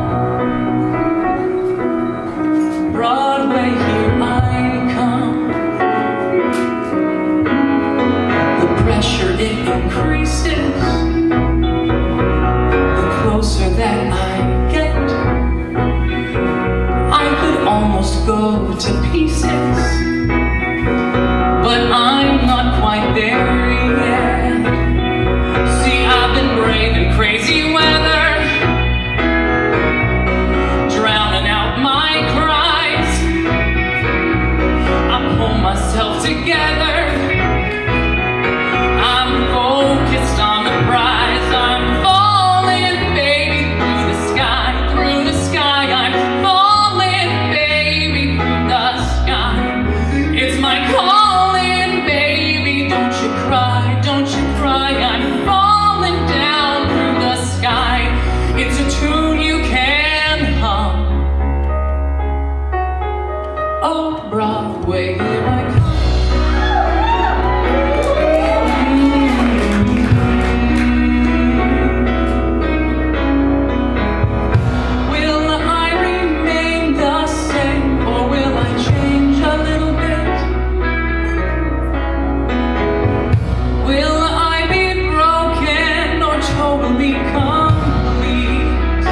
Broadway, here I come. The pressure, it increases the closer that I get. I could almost go to pieces, but I'm not quite there yet. See, I've been braving crazy weather, drowning out my cries. I pull myself together. I'm focused on the prize. I'm falling, baby, through the sky, through the sky. I'm falling, baby, through the sky. It's my calling, baby, don't you cry, don't you cry. I'm falling down through the sky. It's a tune you can hum. Oh, Broadway, here I come. Will I remain the same, or will I change a little bit? Will I be broken or totally complete?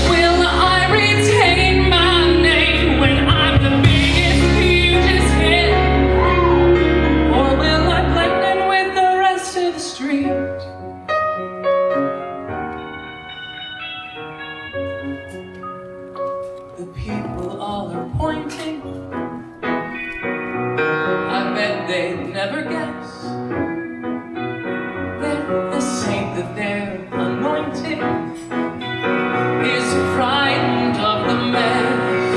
Will I retain my name when I'm the biggest hugest hit? Or will I blend in with the rest of the street? The people all are pointing. I bet they'd never guess that the saint that they're anointing is frightened of the mess.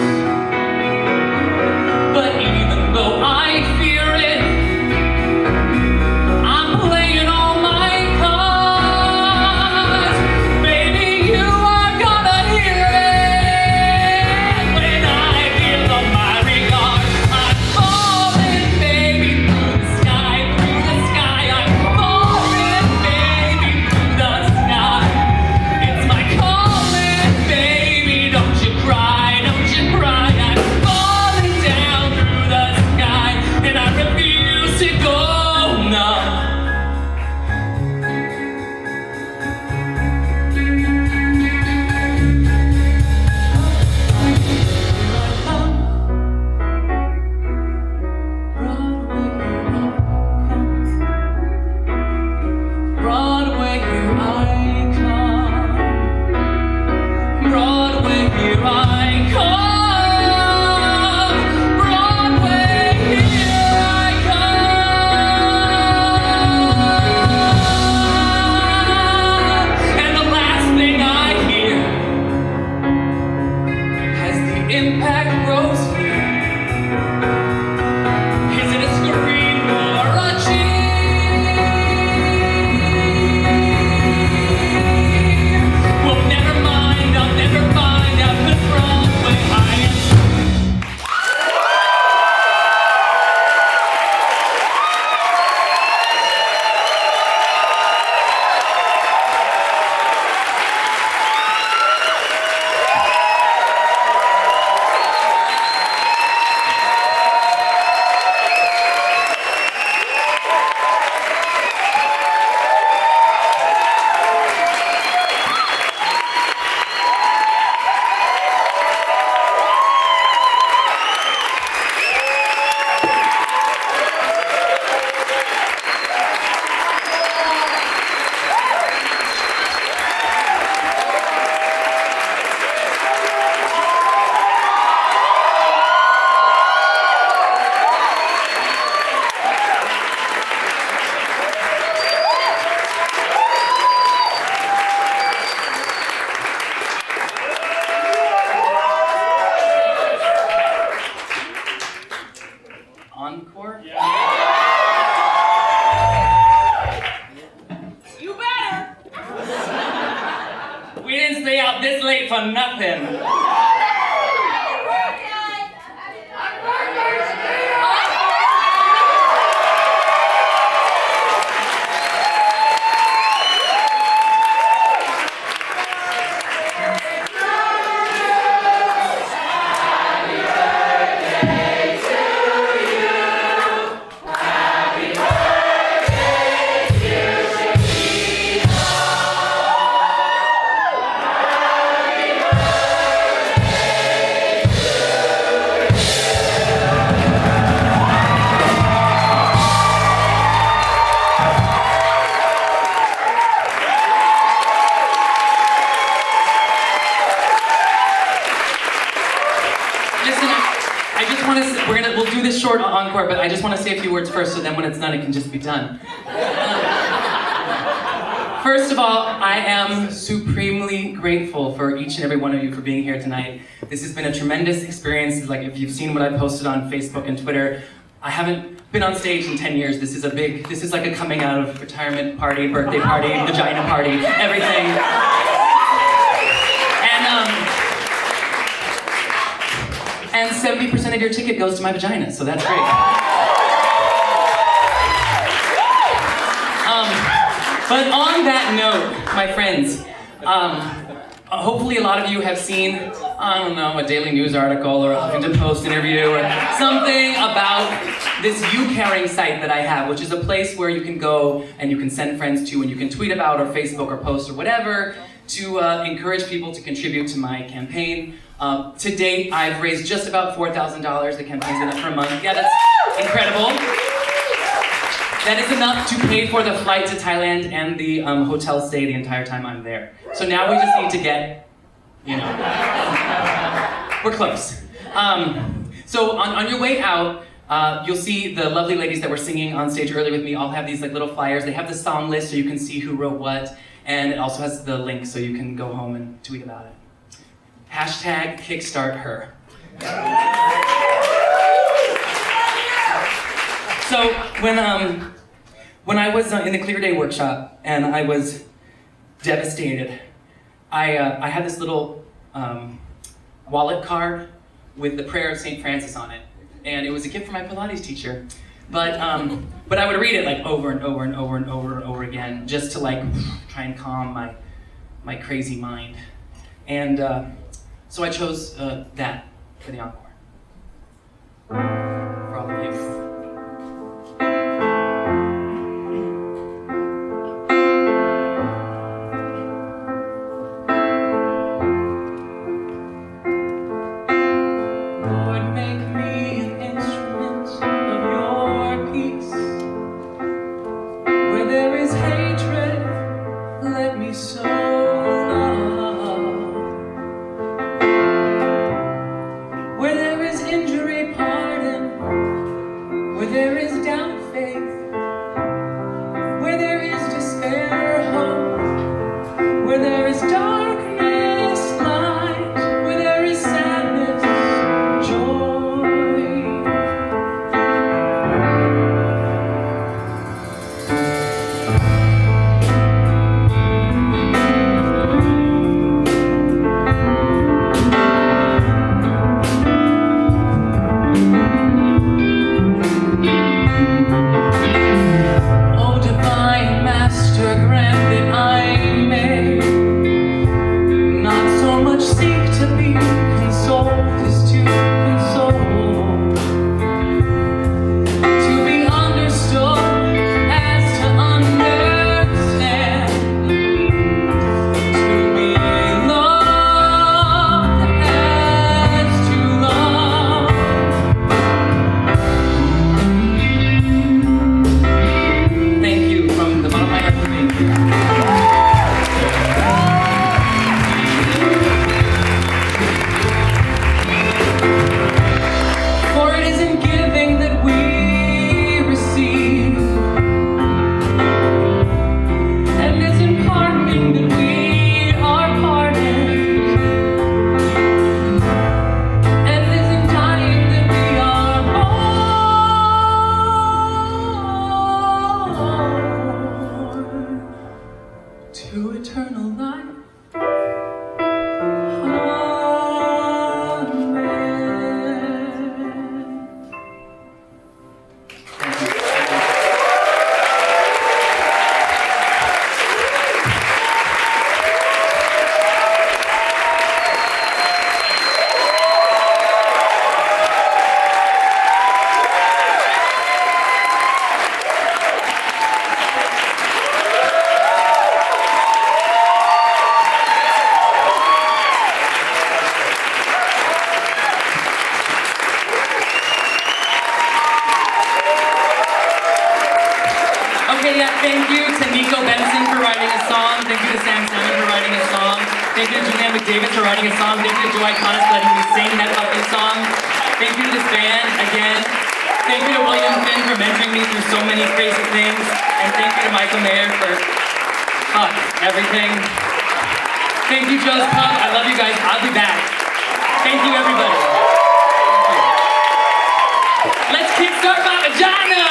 But even though I fear it, I'm playing all my cards. Baby, you are gonna hear it when I give them my regard. I'm falling, baby, through the sky, through the sky. I'm falling, baby, through the sky. It's my calling, baby, don't you cry, don't you cry. I'm falling down through the sky, and I refuse to go numb. Broadway, here I come. Broadway, here I come. Broadway, here I come. And the last thing I hear as the impact grows here, is it a scream or a cheer? Well, never mind, I'll never find out the front. great for nothing. We'll do this short encore, but I just want to say a few words first, so then when it's done, it can just be done. First of all, I am supremely grateful for each and every one of you for being here tonight. This has been a tremendous experience. Like, if you've seen what I posted on Facebook and Twitter, I haven't been on stage in 10 years. This is like a coming out of retirement party, birthday party, vagina party, everything. And 70% of your ticket goes to my vagina, so that's great. But on that note, my friends, hopefully a lot of you have seen, I don't know, a Daily News article or a Huffington Post interview or something about this you-caring site that I have, which is a place where you can go and you can send friends to and you can tweet about or Facebook or post or whatever to encourage people to contribute to my campaign. To date, I've raised just about $4,000. The campaign's been up for a month. Yeah, that's incredible. That is enough to pay for the flight to Thailand and the hotel stay the entire time I'm there. So now we just need to get, we're close. So on your way out, you'll see the lovely ladies that were singing on stage earlier with me all have these like little flyers. They have the song list so you can see who wrote what, and it also has the link so you can go home and tweet about it. Hashtag kickstart her. So when I was in the Clear Day workshop and I was devastated, I had this little wallet card with the prayer of St. Francis on it, and it was a gift from my Pilates teacher. But I would read it like over and over and over and over and over again, just to like try and calm my crazy mind. And so I chose that for the encore. For all of you. Lord, make me an instrument of your peace. Where there is hatred, let me sow love. Where there is injury, pardon. Davis for writing a song. Thank you to Joy Connors for letting me sing that fucking song. Thank you to this band again. Thank you to William Finn for mentoring me through so many crazy things. And thank you to Michael Mayer for everything. Thank you, Joe's Pub. I love you guys. I'll be back. Thank you, everybody. Let's kickstart my vagina!